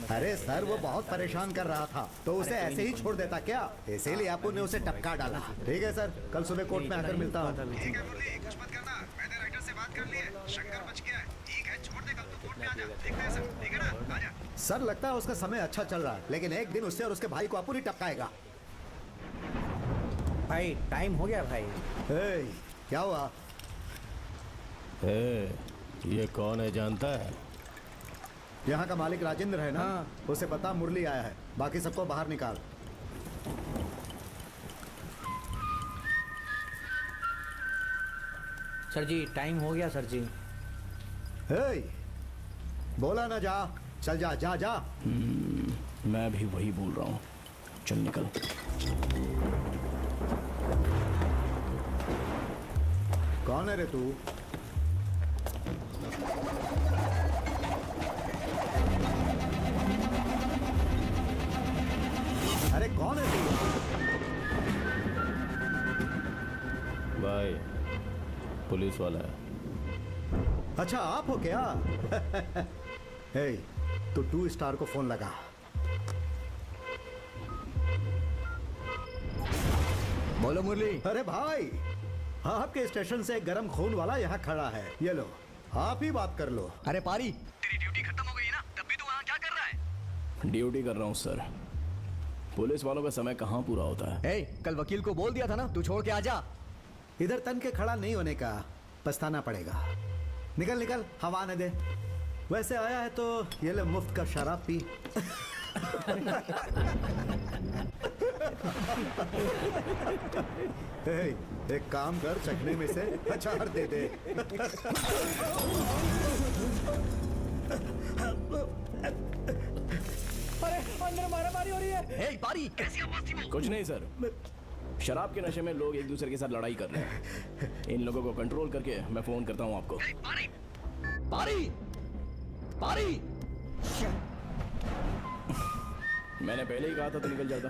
अरे सर, वो बहुत परेशान कर रहा था तो उसे ऐसे ही छोड़ देता क्या? इसीलिए आपू ने उसे टपका डाला। ठीक है सर, कल सुबह कोर्ट में आकर मिलता हूँ। ठीक है मुरली, कुछ मत करना। मैंने राइटर से बात कर ली है, शंकर बच गया है। ठीक है, छोड़ दे, कल तो कोर्ट में आ जा। देखते हैं सर, ठीक है ना? आ जा। सर लगता है उसका समय अच्छा चल रहा है, लेकिन एक दिन उससे और उसके भाई को आपू नहीं टपकाएगा। भाई टाइम हो गया भाई। क्या हुआ? ये कौन है जानता है? यहाँ का मालिक राजेंद्र है ना? उसे पता मुरली आया है। बाकी सबको बाहर निकाल। सर जी टाइम हो गया सर जी। बोला ना जा, चल जा जा जा। मैं भी वही बोल रहा हूँ, चल निकल। कौन है रे तू? अरे कौन है तू? भाई पुलिस वाला है। अच्छा आप हो क्या? हे, तो 2 स्टार को फोन लगा। बोलो मुरली। अरे भाई, आपके स्टेशन से एक गरम खून वाला यहाँ खड़ा है। ये लो, आप ही बात कर लो। अरे पारी, तेरी ड्यूटी खत्म हो गई ना, तब भी तू वहाँ क्या कर रहा है? ड्यूटी कर रहा हूँ सर। पुलिस वालों का समय कहाँ पूरा होता है? कल वकील को बोल दिया था ना, तू छोड़ के आ जा। इधर तन के खड़ा नहीं होने का पछताना पड़ेगा। निकल निकल, हवा न दे। वैसे आया है तो ये ले मुफ्त का शराब पी। एक काम कर, चखने में से अचार दे दे। अरे अंदर मारामारी हो रही है। पारी, कैसी आवाज थी वो? कुछ नहीं सर, शराब के नशे में लोग एक दूसरे के साथ लड़ाई कर रहे हैं। इन लोगों को कंट्रोल करके मैं फोन करता हूँ आपको। पारी, पारी, पारी। मैंने पहले ही कहा था तो निकल जाता,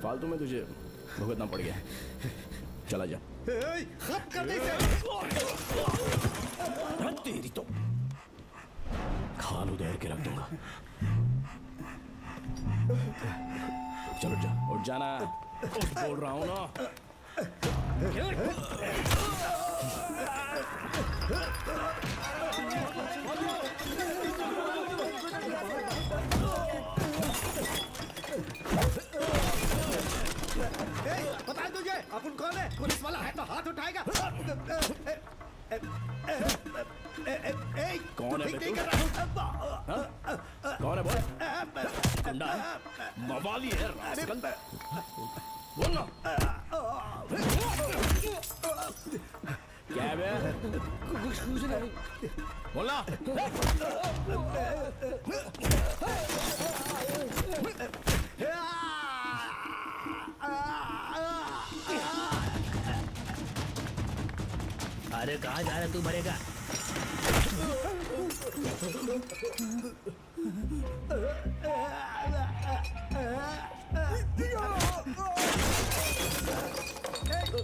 फालतू में तुझे भुगतना पड़ गया। चला जा। तेरी तो खाल उधेड़ के रख दूंगा। चलो जा, उठ जाना। उठ बोल रहा हूं ना। बता तुझे अपन कौन है? पुलिस वाला है तो हाथ उठाएगा। कौन है ठीक तू? कौन है बोल? गुंडा है? मवाली है? रास्कल। बोलना। क्या है बे? कुछ नहीं। बोलना। अरे कहाँ जा रहा तू? मरेगा।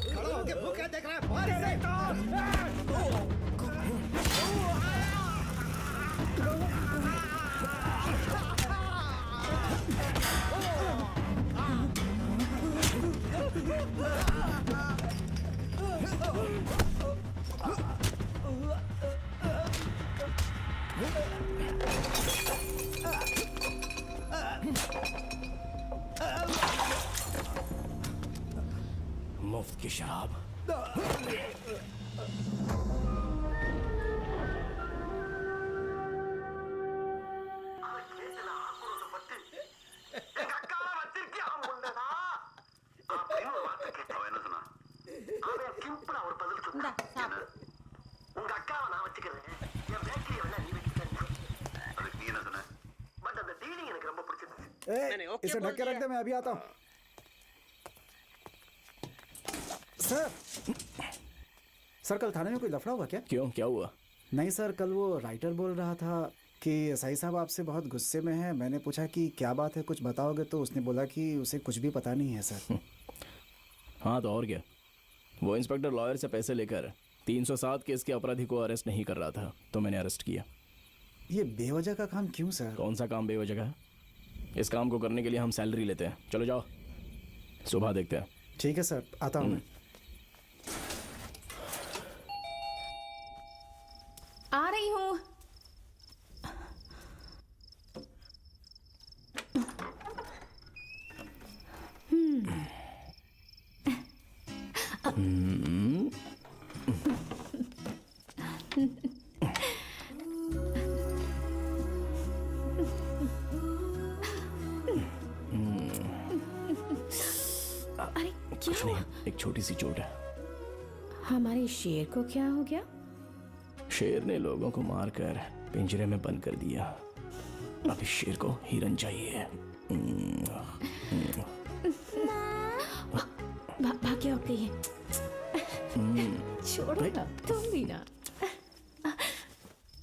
खड़ा होके भूखा देख रहा है? मार इसे। मुफ्त की शराब। इसे ढक के रख दे, मैं अभी आता हूँ। सर कल थाने में कोई लफड़ा हुआ क्या? क्यों, क्या हुआ? नहीं सर, कल वो राइटर बोल रहा था कि एसआई साहब आपसे बहुत गुस्से में हैं। मैंने पूछा कि क्या बात है, कुछ बताओगे? तो उसने बोला कि उसे कुछ भी पता नहीं है सर। हाँ तो और क्या, वो इंस्पेक्टर लॉयर से पैसे लेकर 307 केस के अपराधी को अरेस्ट नहीं कर रहा था, तो मैंने अरेस्ट किया। ये बेवजह का काम क्यों सर? कौन सा काम बेवजह है? इस काम को करने के लिए हम सैलरी लेते हैं। चलो जाओ, सुबह देखते हैं। ठीक है सर, आता हूँ मैं। आ रही हूँ। अरे कुछ क्या? नहीं, एक छोटी सी चोट है। हमारे शेर को क्या हो गया? शेर ने लोगों को मारकर पिंजरे में बंद कर दिया। अब इस शेर को हिरन चाहिए। भाग के होती है। छोड़ो ना, तुम भी ना।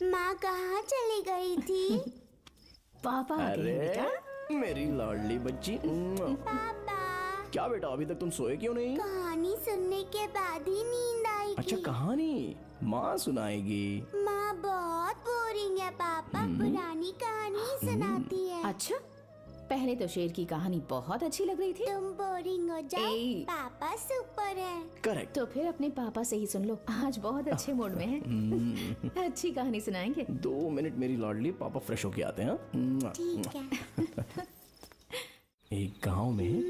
माँ कहाँ चली गई थी? पापा आ गए हैं बेटा। अरे मेरी लाडली बच्ची। पापा, क्या बेटा, अभी तक तुम सोए क्यों नहीं? कहानी सुनने के बाद ही नींद आएगी। अच्छा, कहानी माँ सुनाएगी। माँ बहुत बोरिंग है पापा, पुरानी कहानी ही सुनाती है। अच्छा, पहले तो शेर की कहानी बहुत अच्छी लग रही थी। तुम बोरिंग हो जाओ, ए। पापा सुपर है। करेक्ट। तो फिर अपने पापा से ही सुन लो, आज बहुत अच्छे मूड में हैं। अच्छी कहानी सुनाएंगे। 2 मिनट मेरी लाडली, पापा फ्रेश होके आते हैं। ठीक है। एक गांव में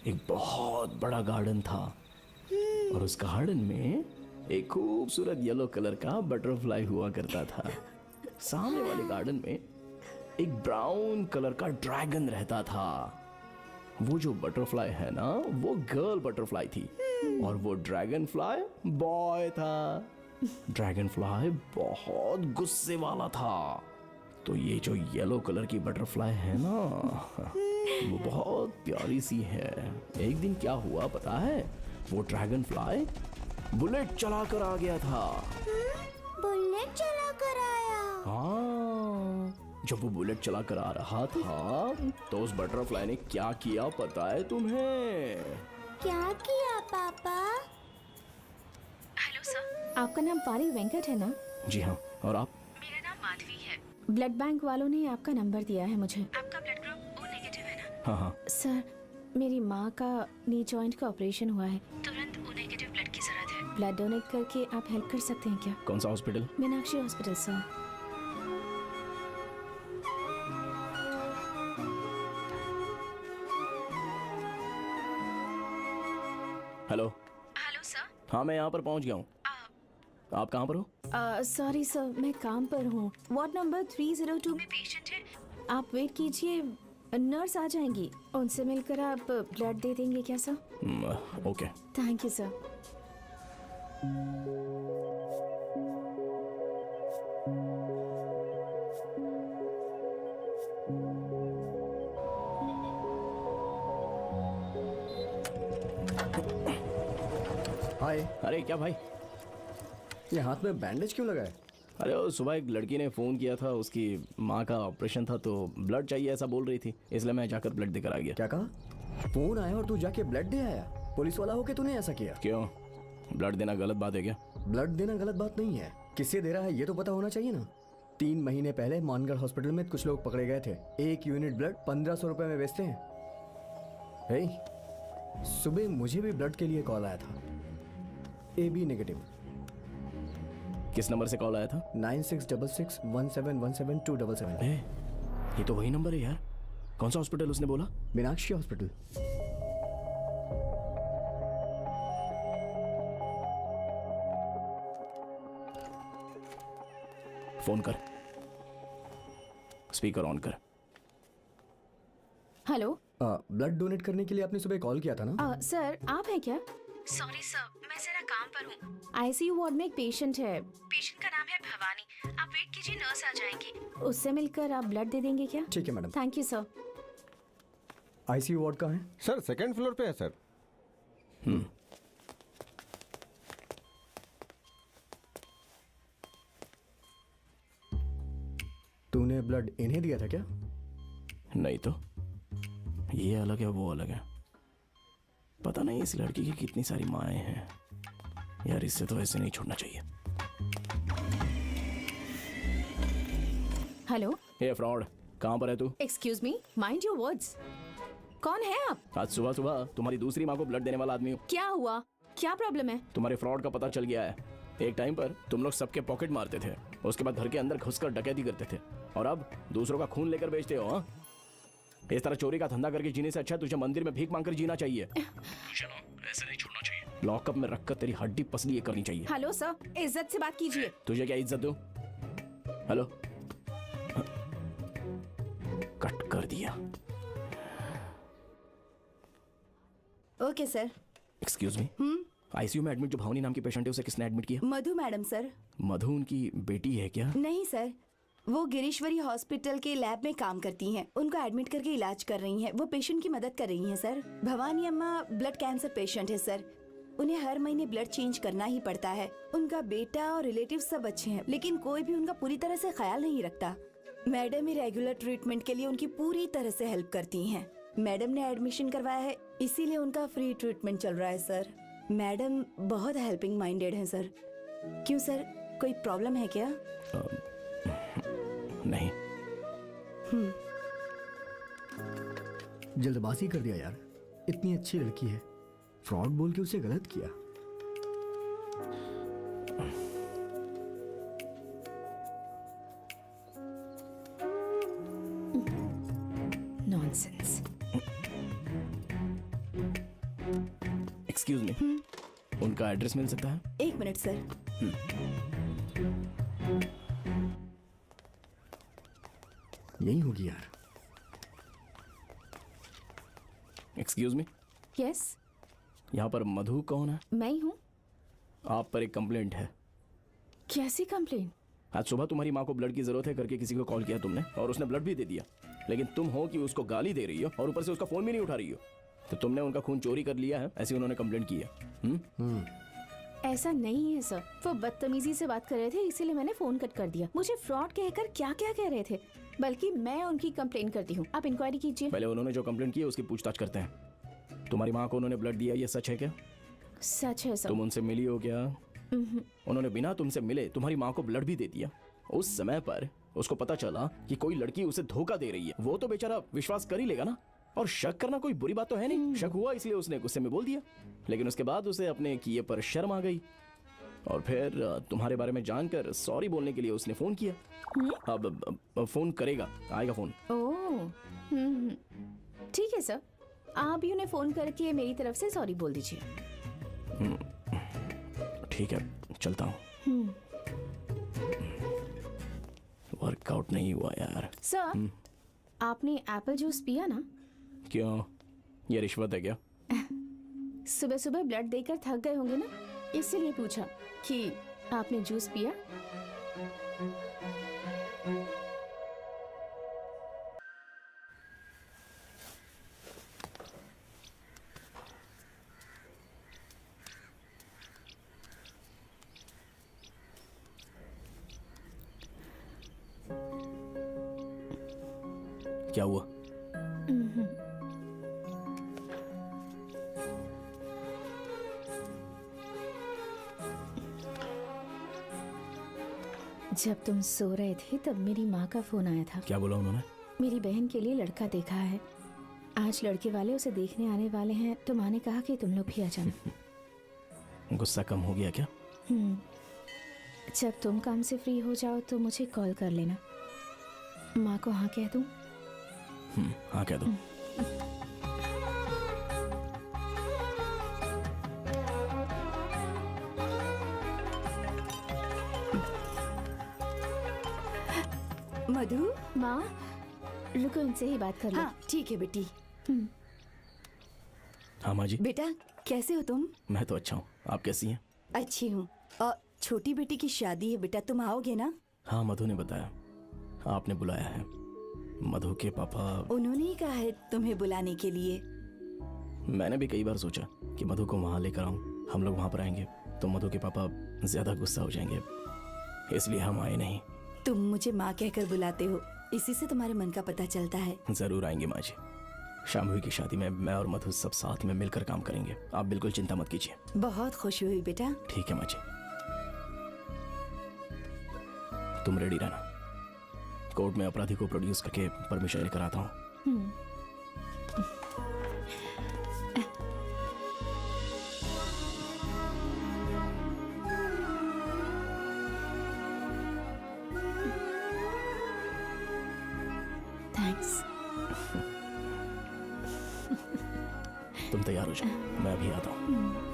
एक बहुत बड़ा गार्डन था और उस गार्डन में एक खूबसूरत येलो कलर का बटरफ्लाई हुआ करता था। सामने वाले गार्डन में एक ब्राउन कलर का ड्रैगन रहता था। वो जो बटरफ्लाई है ना, वो गर्ल बटरफ्लाई थी और वो ड्रैगन फ्लाई बॉय था। ड्रैगन फ्लाई बहुत गुस्से वाला था। तो ये जो येलो कलर की बटरफ्लाई है ना, वो बहुत प्यारी सी है। एक दिन क्या हुआ पता है? वो ड्रैगन फ्लाई बुलेट चला कर आ गया था। बुलेट चला कर आया। हाँ, जब वो बुलेट चला कर आ रहा था तो उस बटरफ्लाई ने क्या किया पता है तुम्हें? क्या किया पापा? हेलो सर, आपका नाम पारी वेंकट है ना? जी हाँ, और आप? मेरा नाम माधवी है। ब्लड बैंक वालों ने आपका नंबर दिया है मुझे। आपका ब्लड ग्रुप O नेगेटिव है ना? हाँ हाँ। सर, मेरी माँ का नी जॉइंट का ऑपरेशन हुआ है। तुरंत O नेगेटिव ब्लड की जरूरत है। ब्लड डोनेट करके आप हेल्प कर सकते हैं क्या? कौन सा hospital? Meenakshi hospital sir. Hello. Hello sir. हाँ, मैं यहाँ पर पहुँच गया हूँ। आप कहाँ पर हो? सॉरी सर, मैं काम पर हूँ। वार्ड नंबर 302 में पेशेंट है। आप वेट कीजिए, नर्स आ जाएंगी, उनसे मिलकर आप ब्लड दे देंगे क्या sir? Okay. Thank you sir. Hi. अरे क्या भाई? ये हाथ में बैंडेज क्यों लगा है? अरे वो सुबह एक लड़की ने फ़ोन किया था, उसकी माँ का ऑपरेशन था तो ब्लड चाहिए ऐसा बोल रही थी, इसलिए मैं जाकर ब्लड देकर आ गया। क्या कहा? फोन आया और तू जाके ब्लड दे आया? पुलिस वाला होके तूने ऐसा किया? क्यों, ब्लड देना गलत बात है क्या? ब्लड देना गलत बात नहीं है, किससे दे रहा है ये तो पता होना चाहिए ना। 3 महीने पहले मानगढ़ हॉस्पिटल में कुछ लोग पकड़े गए थे। 1 यूनिट ब्लड 1500 रुपए में बेचते हैं। हे, सुबह मुझे भी ब्लड के लिए कॉल आया था, AB नेगेटिव। किस नंबर से कॉल आया था? 96661717 ए, ये तो वही नंबर है यार। कौन सा हॉस्पिटल उसने बोला? मीनाक्षी हॉस्पिटल। फोन कर, स्पीकर ऑन कर। हेलो। ब्लड डोनेट करने के लिए आपने सुबह कॉल किया था ना? सर, आप हैं क्या? सॉरी सर, मैं जरा काम पर हूँ। आईसीयू वार्ड में एक पेशेंट है। पेशेंट का नाम है भवानी। आप वेट कीजिए, नर्स आ जाएंगी, उससे मिलकर आप ब्लड दे देंगे क्या? ठीक है madam. Thank you sir. ICU ward कहाँ है? सर 2nd फ्लोर पे है सर। तूने ब्लड इन्हें दिया था क्या? नहीं तो, ये अलग है वो अलग है। पता नहीं इस लड़की की कितनी सारी माएँ हैं यार, इससे तो ऐसे नहीं छोड़ना चाहिए। हेलो, ये फ्रॉड, कहाँ पर है तू? Excuse me, mind your words. कौन है आप? आज सुबह सुबह तुम्हारी दूसरी माँ को ब्लड देने वाला आदमी हूँ। क्या हुआ? क्या प्रॉब्लम है? तुम्हारे फ्रॉड का पता चल गया है। एक टाइम पर तुम लोग सबके पॉकेट मारते थे, उसके बाद घर के अंदर घुसकर डकैती करते थे, और अब दूसरों का खून लेकर बेचते हो। हाँ, इस तरह चोरी का धंधा करके जीने से अच्छा तुझे मंदिर में भीख मांगकर जीना चाहिए। ऐसे नहीं छोड़ना चाहिए। लॉकअप में रखकर तेरी हड्डी पसली करनी चाहिए। हेलो सर, इज्जत से बात कीजिए। तुझे क्या इज्जत दूं? हेलो, कट कर दिया। Okay sir. Excuse me, ICU में एडमिट जो भवानी नाम की पेशेंट है उसे किसने एडमिट किया? मधु मैडम सर। मधु उनकी बेटी है क्या? नहीं सर, वो गिरीश्वरी हॉस्पिटल के लैब में काम करती हैं। उनको एडमिट करके इलाज कर रही हैं। वो पेशेंट की मदद कर रही हैं सर। भवानी अम्मा ब्लड कैंसर पेशेंट है सर। उन्हें हर महीने ब्लड चेंज करना ही पड़ता है। उनका बेटा और रिलेटिव सब अच्छे हैं, लेकिन कोई भी उनका पूरी तरह से ख्याल नहीं रखता। मैडम ही रेगुलर ट्रीटमेंट के लिए उनकी पूरी तरह से हेल्प करती हैं। मैडम ने एडमिशन करवाया है, इसीलिए उनका फ्री ट्रीटमेंट चल रहा है सर। मैडम बहुत हेल्पिंग माइंडेड है सर। क्यों सर, कोई प्रॉब्लम है क्या? नहीं। जल्दबाजी कर दिया यार, इतनी अच्छी लड़की है, फ्रॉड बोल के उसे गलत किया। नॉनसेंस। एक्सक्यूज मी, उनका एड्रेस मिल सकता है? एक मिनट सर। यही होगी यार। एक्सक्यूज मी, यस, यहाँ पर मधु कौन है? मैं ही हूँ। आप पर एक कंप्लेंट है। कैसी कंप्लेन? आज सुबह तुम्हारी माँ को ब्लड की जरूरत है करके किसी को कॉल किया तुमने, और उसने ब्लड भी दे दिया, लेकिन तुम हो कि उसको गाली दे रही हो और ऊपर से उसका फोन भी नहीं उठा रही हो। तो तुमने उनका खून चोरी कर लिया है, ऐसी उन्होंने कंप्लेंट की है। ऐसा नहीं है सर, वो बदतमीजी से बात कर रहे थे, इसीलिए मैंने फोन कट कर दिया। मुझे फ्रॉड कहकर क्या क्या कह रहे थे, बल्कि मैं उनकी कंप्लेन करती हूँ। आप इंक्वायरी कीजिए। पहले उन्होंने जो कंप्लेंट की है उसकी पूछताछ करते हैं। तुम्हारी माँ को उन्होंने ब्लड दिया, ये सच है क्या? सच है सर। तुम उनसे मिली हो क्या? उन्होंने बिना तुमसे मिले तुम्हारी माँ को ब्लड भी दे दिया। उस समय पर उसको पता चला कि कोई लड़की उसे धोखा दे रही है, वो तो बेचारा विश्वास कर ही लेगा ना। और शक करना कोई बुरी बात तो है नहीं। शक हुआ इसलिए उसने गुस्से में बोल दिया, लेकिन उसके बाद उसे अपने किए पर शर्म आ गई, और फिर तुम्हारे बारे में जानकर सॉरी बोलने के लिए उसने फोन किया। अब फोन करेगा, आएगा फोन। ओह, ठीक है सर, आप भी उन्हें फोन करके मेरी तरफ से सॉरी बोल दीजिए। ठीक है, चलता हूँ। वर्कआउट नहीं हुआ यार। सर, आपने एप्पल जूस पिया ना? क्यों, ये रिश्वत है क्या? सुबह सुबह ब्लड देकर थक गए होंगे ना, इसीलिए पूछा कि आपने जूस पिया। क्या हुआ? जब तुम सो रहे थे तब मेरी माँ का फोन आया था। क्या बोला उन्होंने? मेरी बहन के लिए लड़का देखा है, आज लड़के वाले उसे देखने आने वाले हैं, तो माँ ने कहा कि तुम लोग भी आ जाना। गुस्सा कम हो गया क्या? जब तुम काम से फ्री हो जाओ तो मुझे कॉल कर लेना। माँ को हाँ कह दूं? हाँ कह दो। मधु। माँ, रुको, इनसे ही बात कर लो। हाँ ठीक है बेटी। हाँ माँ जी। बेटा कैसे हो तुम? मैं तो अच्छा हूँ, आप कैसी हैं? अच्छी हूँ। और छोटी बेटी की शादी है बेटा, तुम आओगे ना? हाँ, मधु ने बताया, आपने बुलाया है। मधु के पापा। उन्होंने ही कहा है तुम्हें बुलाने के लिए। मैंने भी कई बार सोचा कि मधु को वहाँ लेकर आऊँ, हम लोग वहाँ पर आएंगे तो मधु के पापा ज्यादा गुस्सा हो जाएंगे, इसलिए हम आए नहीं। तुम मुझे माँ कहकर बुलाते हो, इसी से तुम्हारे मन का पता चलता है। जरूर आएंगे माँ जी। शाम्भवी की शादी में मैं और मधु सब साथ में मिलकर काम करेंगे, आप बिल्कुल चिंता मत कीजिए। बहुत खुशी हुई बेटा। ठीक है माँ जी, तुम रेडी रहना, कोर्ट में अपराधी को प्रोड्यूस करके परमिशन लेकर आता हूँ। थैंक्स। तुम तैयार हो जाओ, मैं अभी आता हूँ।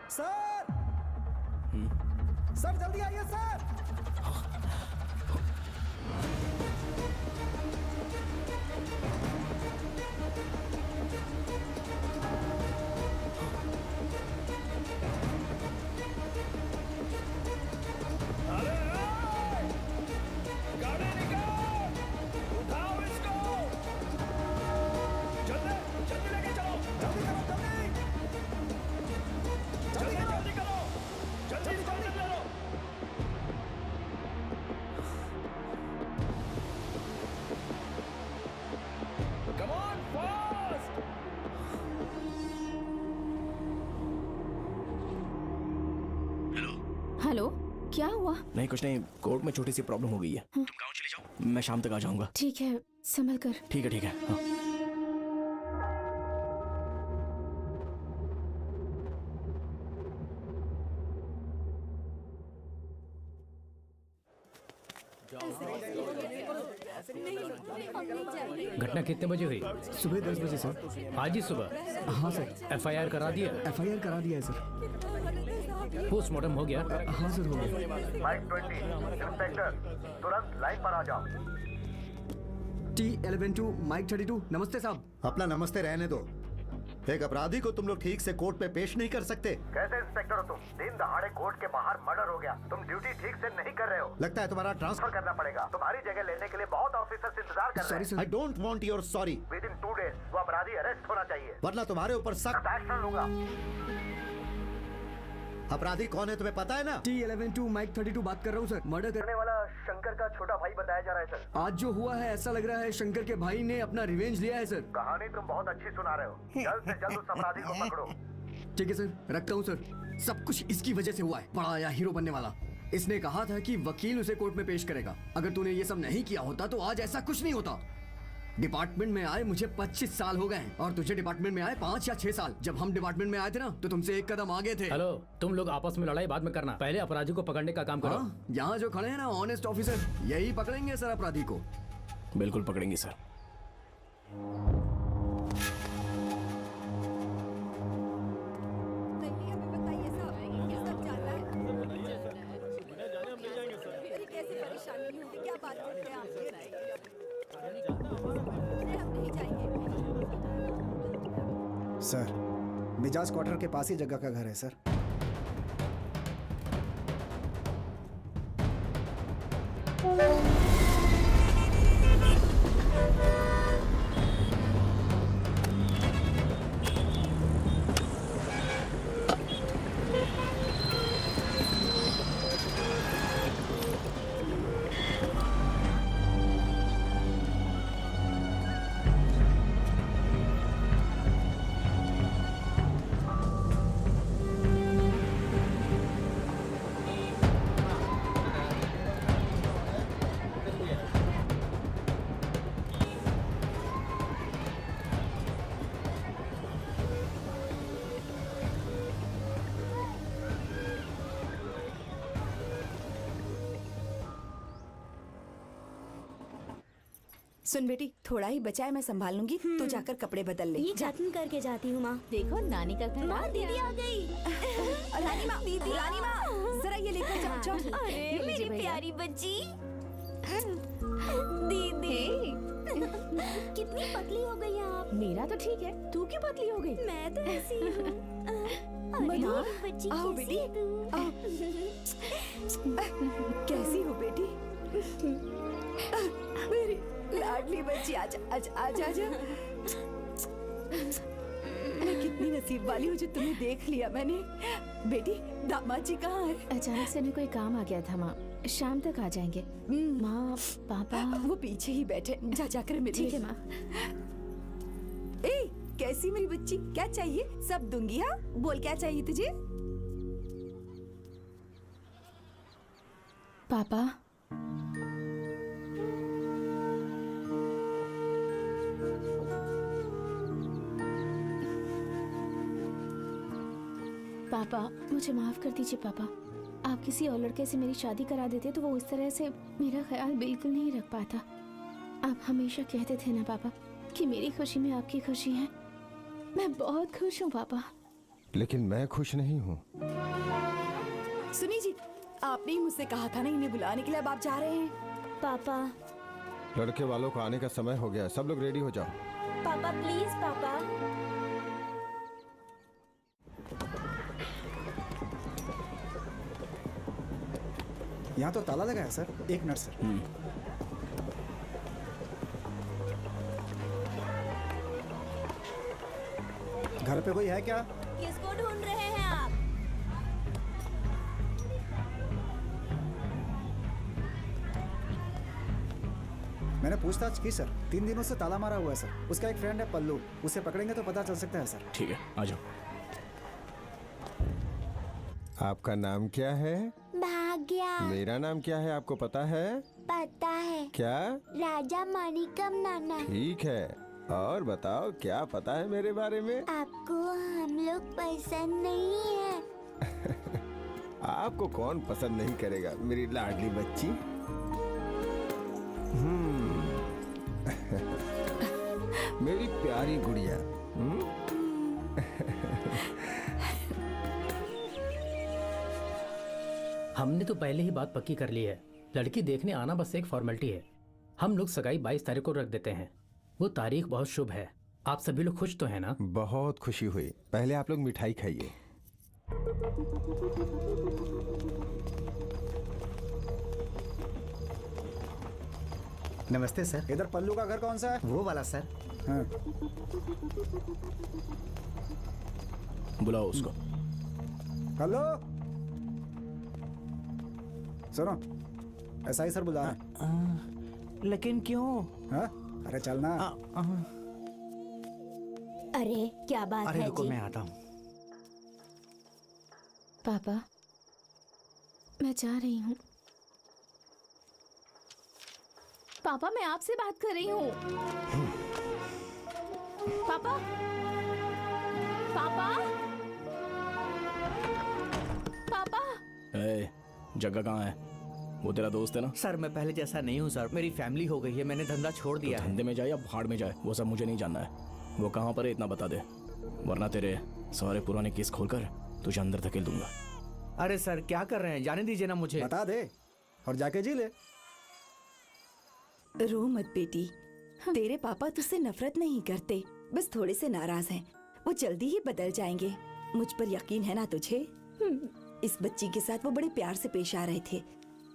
सर सर जल्दी आइए सर। हेलो, क्या हुआ? नहीं कुछ नहीं, कोर्ट में छोटी सी प्रॉब्लम हो गई है। तुम गाँव चले जाओ, मैं शाम तक आ जाऊंगा। ठीक है, संभल कर। ठीक है ठीक है। हाँ। घटना कितने बजे हुई? सुबह 10 बजे सर। आज ही सुबह? हाँ सर। एफआईआर करा दिया? एफआईआर करा दिया है सर। पोस्टमार्टम हो गया? हाँ सर, हो गया। माइक 20 इंस्पेक्टर तुरंत लाइन पर आ जाओ। T11 माइक 32 नमस्ते साहब। अपना नमस्ते रहने दो। एक अपराधी को तुम लोग ठीक से कोर्ट में पेश नहीं कर सकते। कैसे इंस्पेक्टर हो तुम? दिन दहाड़े कोर्ट के बाहर मर्डर हो गया, तुम ड्यूटी ठीक से नहीं कर रहे हो। लगता है तुम्हारा ट्रांसफर करना पड़ेगा। तुम्हारी जगह लेने के लिए बहुत ऑफिसर्स इंतजार कर रहे सॉरी हैं। Sir. I don't want your sorry. With in 2 days वो अपराधी अरेस्ट होना चाहिए, वरना तुम्हारे ऊपर सख्त एक्शन लूंगा। अपराधी कौन है तुम्हें पता है ना? T11 माइक 32 बात कर रहा हूँ सर। मर्डर करने वाला शंकर का छोटा भाई बताया जा रहा है सर। आज जो हुआ है ऐसा लग रहा है शंकर के भाई ने अपना रिवेंज लिया है सर। कहानी तुम बहुत अच्छी सुना रहे हो, जल्द से जल्द उस अपराधी को पकड़ो। ठीक है सर, रखता हूँ सर। सब कुछ इसकी वजह से हुआ है, बड़ा आया हीरो बनने वाला। इसने कहा था कि वकील उसे कोर्ट में पेश करेगा। अगर तूने ये सब नहीं किया होता तो आज ऐसा कुछ नहीं होता। डिपार्टमेंट में आए मुझे 25 साल हो गए हैं और तुझे डिपार्टमेंट में आए 5 या 6 साल। जब हम डिपार्टमेंट में आए थे ना तो तुमसे एक कदम आगे थे। हेलो, तुम लोग आपस में लड़ाई बाद में करना, पहले अपराधी को पकड़ने का काम करो। हाँ, यहाँ जो खड़े हैं ना ऑनेस्ट ऑफिसर, यही पकड़ेंगे सर अपराधी को। बिल्कुल पकड़ेंगे सर। सर मिजाज क्वार्टर के पास ही जगह का घर है सर। सुन बेटी, थोड़ा ही बचा है, मैं संभाल लूंगी। तू जाकर कपड़े बदल ले। ये खत्म करके जाती हूँ माँ। देखो नानी का घर माँ दीदी आ गई। रानी माँ, रानी माँ, जरा ये लेकर जाओ, जाओ। अरे मेरी प्यारी बच्ची दीदी, कितनी पतली हो गई आप। मेरा तो ठीक है, तू क्यों पतली हो गई? मैं तो ऐसी ही हूँ। अरे मधु, मेरी बच्ची आओ कैसी बेटी, है तू? कैसी हो बेटी? मेरी लाडली बच्ची, आजा आजा आजा आजा। मैं कितनी नसीब वाली हूँ जो तुम्हें देख लिया मैंने। बेटी, दामाद जी कहाँ है? अचानक से कोई काम आ गया था माँ, शाम तक आ जाएंगे। माँ पापा वो पीछे ही बैठे, जाकर मिल। ठीक है माँ। ए, कैसी मेरी बच्ची, क्या चाहिए? सब दूंगी। हाँ, बोल क्या चाहिए तुझे? पापा पापा मुझे माफ कर दीजिए पापा। आप किसी और लड़के से मेरी शादी करा देते तो वो इस तरह से मेरा ख्याल बिल्कुल नहीं रख पाता। आप हमेशा कहते थे ना पापा कि मेरी खुशी में आपकी खुशी है। मैं बहुत खुश हूँ पापा। लेकिन मैं खुश नहीं हूँ। सुनी जी, आपने ही मुझसे कहा था ना इन्हें बुलाने के लिए, अब आप जा रहे हैं। पापा लड़के वालों को आने का समय हो गया, सब लोग रेडी हो जाओ। पापा प्लीज पापा। यहाँ तो ताला लगा है सर। एक मिनट सर। घर पे कोई है क्या? किसको ढूंढ रहे हैं आप? मैंने पूछताछ की सर। 3 दिनों से ताला मारा हुआ है सर। उसका एक फ्रेंड है पल्लू, उसे पकड़ेंगे तो पता चल सकता है सर। ठीक है, आ जाओ। आपका नाम क्या है? भाग्या। मेरा नाम क्या है आपको पता है? पता है। क्या? राजा माणिकम नाना। ठीक है, और बताओ क्या पता है मेरे बारे में? आपको हम लोग पसंद नहीं है। आपको कौन पसंद नहीं करेगा मेरी लाडली बच्ची। मेरी प्यारी गुड़िया। हमने तो पहले ही बात पक्की कर ली है। लड़की देखने आना बस एक फॉर्मेलिटी है। हम लोग सगाई 22 तारीख को रख देते हैं। वो तारीख बहुत शुभ है। आप सभी लोग खुश तो हैं ना? बहुत खुशी हुई। पहले आप लोग मिठाई खाइए। नमस्ते सर। इधर पल्लू का घर कौन सा है? वो वाला सर। हाँ। बुलाओ उसको। हेलो, सुनो, एसआई सर बुला रहे हैं। लेकिन क्यों? हाँ? अरे चलना। अरे क्या बात अरे है रुको, जी? मैं आता हूँ। पापा मैं जा रही हूँ। पापा मैं आपसे बात कर रही हूँ। पापा पापा पापा। ए, जगह कहाँ है? वो तेरा दोस्त है ना? सर मैं पहले जैसा नहीं हूँ सर, मेरी फैमिली हो गई है, मैंने धंधा छोड़ दिया है। धंधे में जाए या भाड़ में जाए, वो सब मुझे नहीं जानना है। वो कहाँ पर है इतना बता दे, वरना तेरे सारे पुराने केस खोलकर तुझे अंदर धकेल दूंगा। अरे सर क्या कर रहे हैं, जाने दीजिए ना मुझे। बता दे और जाके जी ले। रो मत बेटी, तेरे पापा तुझसे नफरत नहीं करते, बस थोड़े से नाराज हैं। वो जल्दी ही बदल जाएंगे, मुझ पर यकीन है ना तुझे? इस बच्ची के साथ वो बड़े प्यार से पेश आ रहे थे।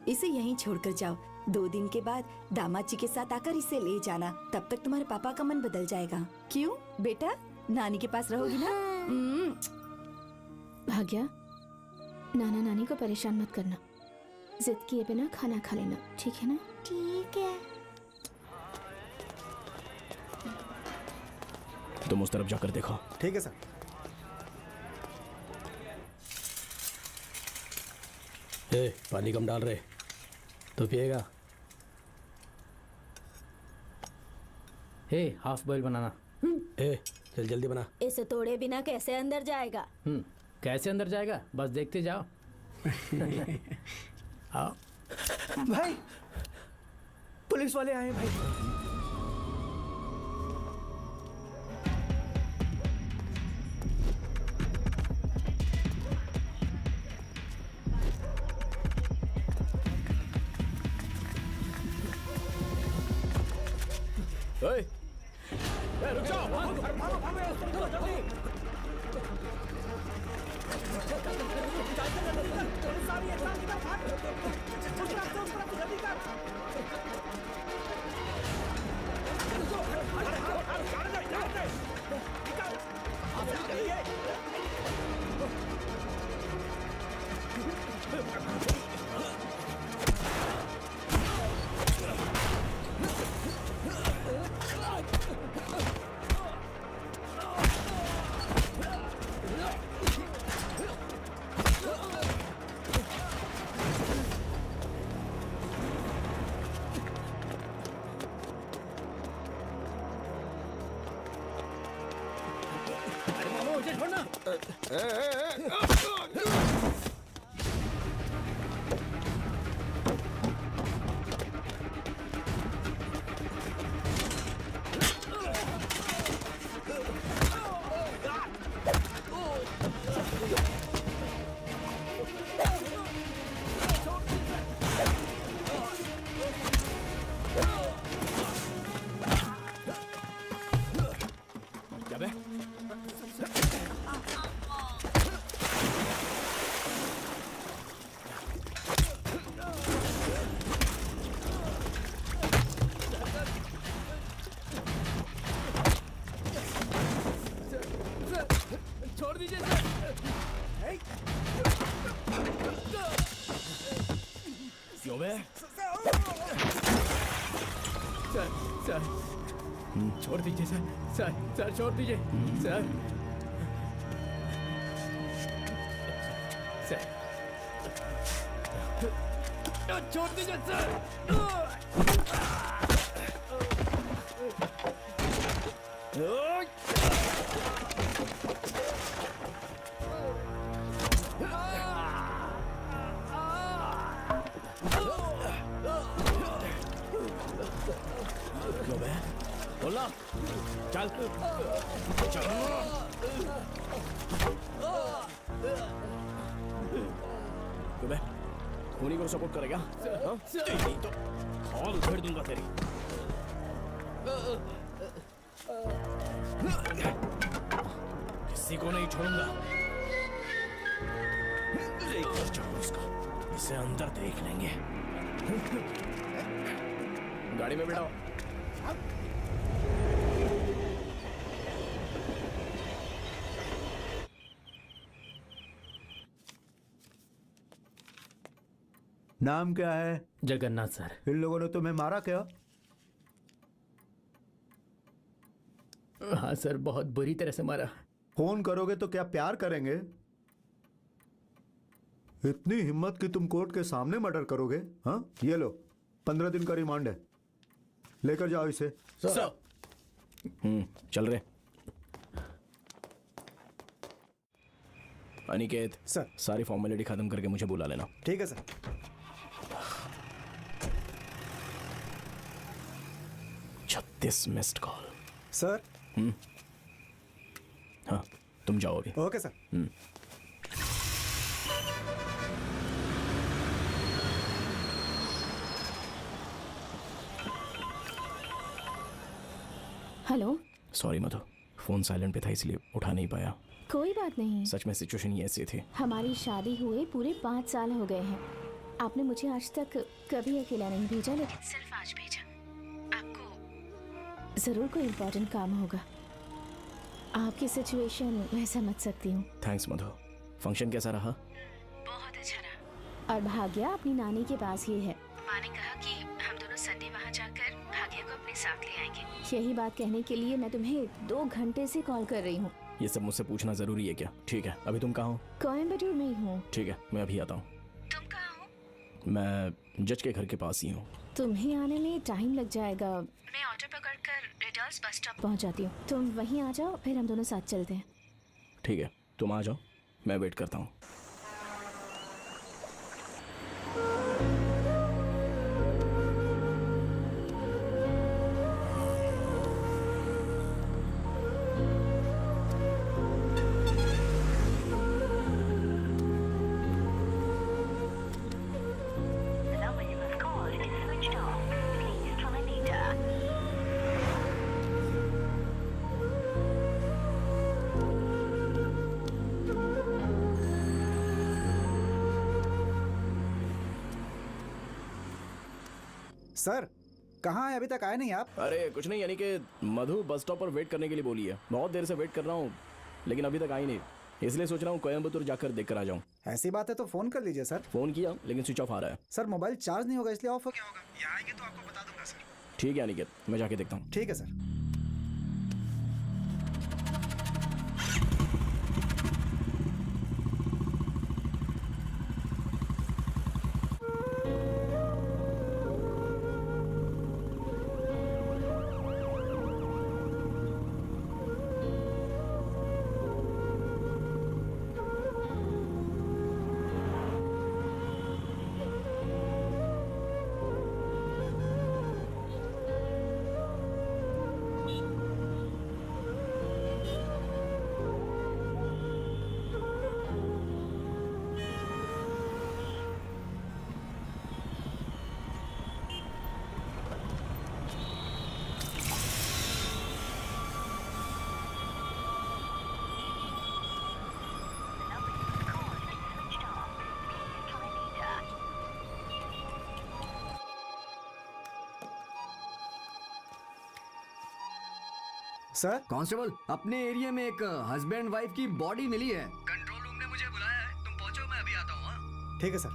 इसे यहीं छोड़कर जाओ। 2 दिन के बाद दामाद जी के साथ आकर इसे ले जाना, तब तक तुम्हारे पापा का मन बदल जाएगा। क्यों बेटा, नानी के पास रहोगी ना? भाग्या, नाना नानी को परेशान मत करना। जिद किए बिना खाना खा लेना, ठीक है ना? ठीक है। तुम उस तरफ जाकर देखो। ठीक है सर। पानी कम डाल रहे तो पिएगा। हाफ बॉइल बनाना। चल जल्दी बना। इसे तोड़े बिना कैसे अंदर जाएगा? कैसे अंदर जाएगा, बस देखते जाओ। आओ। भाई पुलिस वाले आए भाई। ओए, रुक जाओ। छोड़ दीजिए क्यों बे? सर छोड़ दीजिए सर छोड़ दीजिए सर छोड़ दीजिए बोलना चल उन्हीं को सपोर्ट करेगा हाँ? नहीं तो और उधेड़ दूंगा तेरी किसी को नहीं छोड़ूंगा लेकर जाओ उसका इसे अंदर देख लेंगे गाड़ी में बैठाओ नाम क्या है? जगन्नाथ सर। इन लोगों ने तुम्हें मारा क्या? हाँ सर, बहुत बुरी तरह से मारा। फोन करोगे तो क्या प्यार करेंगे? इतनी हिम्मत कि तुम कोर्ट के सामने मर्डर करोगे? हाँ, ये लो 15 दिन का रिमांड है, लेकर जाओ इसे। सर। चल रहे अनिकेत सर, सारी फॉर्मेलिटी खत्म करके मुझे बुला लेना। ठीक है सर। 36 missed call sir. हाँ, तुम जाओ अभी। Okay sir. हेलो। सॉरी मधु, फोन साइलेंट पे था इसलिए उठा नहीं पाया। कोई बात नहीं। सच में सिचुएशन ये ऐसी थी। हमारी शादी हुए पूरे 5 साल हो गए हैं। आपने मुझे आज तक कभी अकेला नहीं भेजा, लेकिन सिर्फ आज भेजा। आपको जरूर कोई इम्पोर्टेंट काम होगा। आपकी सिचुएशन मैं समझ सकती हूँ। थैंक्स मधु। फंक्शन कैसा रहा? बहुत अच्छा रहा। और भाग्या अपनी नानी के पास ही है। माँ ने कहा कि हम दोनों संडे वहाँ जाकर भाग्या को अपने साथ ले आएंगे। यही बात कहने के लिए मैं तुम्हें 2 घंटे से कॉल कर रही हूँ। ये सब मुझसे पूछना जरूरी है क्या? ठीक है, अभी तुम कहाँ हो? कोयम्बटूर में ही हूँ। ठीक है, मैं अभी आता हूँ। तुम कहाँ हो? मैं जज के घर के पास ही हूँ। तुम्हें आने में टाइम लग जाएगा। मैं ऑटो पकड़कर रिडल्स बस स्टॉप पहुँच जाती हूँ। तुम वहीं आ जाओ, फिर हम दोनों साथ चलते हैं। ठीक है, तुम आ जाओ, मैं वेट करता हूँ। सर कहाँ है, अभी तक आए नहीं आप? अरे कुछ नहीं, यानी कि मधु बस स्टॉप पर वेट करने के लिए बोली है। बहुत देर से वेट कर रहा हूँ लेकिन अभी तक आई नहीं, इसलिए सोच रहा हूँ कोयम्बतूर जाकर देख कर आ जाऊँ। ऐसी बात है तो फोन कर लीजिए सर। फोन किया लेकिन स्विच ऑफ आ रहा है। सर मोबाइल चार्ज नहीं होगा इसलिए ऑफ हो क्या होगा, यहाँ आएंगे तो आपको बता दूंगा सर। ठीक है अनिकेत, मैं जाके देखता हूँ। ठीक है सर। सर कांस्टेबल, अपने एरिया में एक हस्बैंड वाइफ की बॉडी मिली है। कंट्रोल रूम ने मुझे बुलाया है, तुम पहुंचो, मैं अभी आता हूँ। हाँ? ठीक है सर।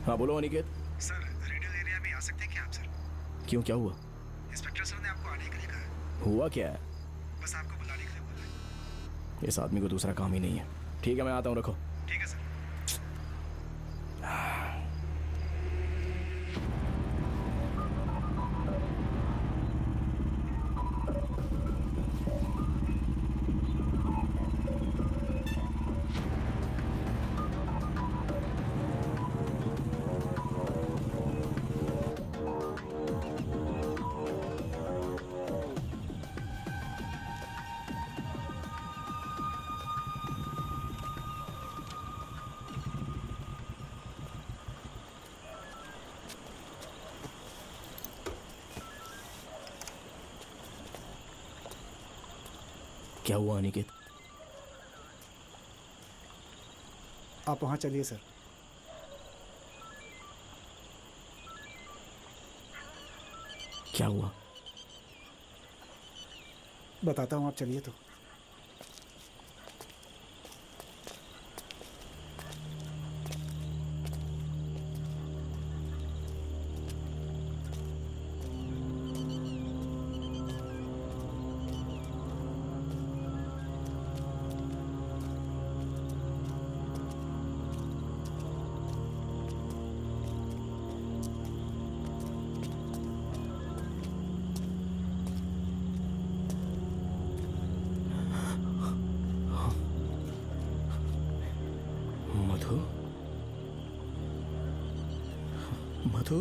हाँ बोलो अनिकेत। सर रेडियो एरिया में आ सकते हैं क्या आप सर? क्यों, क्या हुआ? इंस्पेक्टर सर ने आपको आने के लिए कहा है। हुआ क्या है? बस आपको बुलाने के लिए बोला है। इस आदमी को दूसरा काम ही नहीं है। ठीक है मैं आता हूँ, रखो। ठीक है सर। क्या हुआ अनिकेत? आप वहाँ चलिए सर। क्या हुआ? बताता हूँ, आप चलिए तो। मधु? मधु?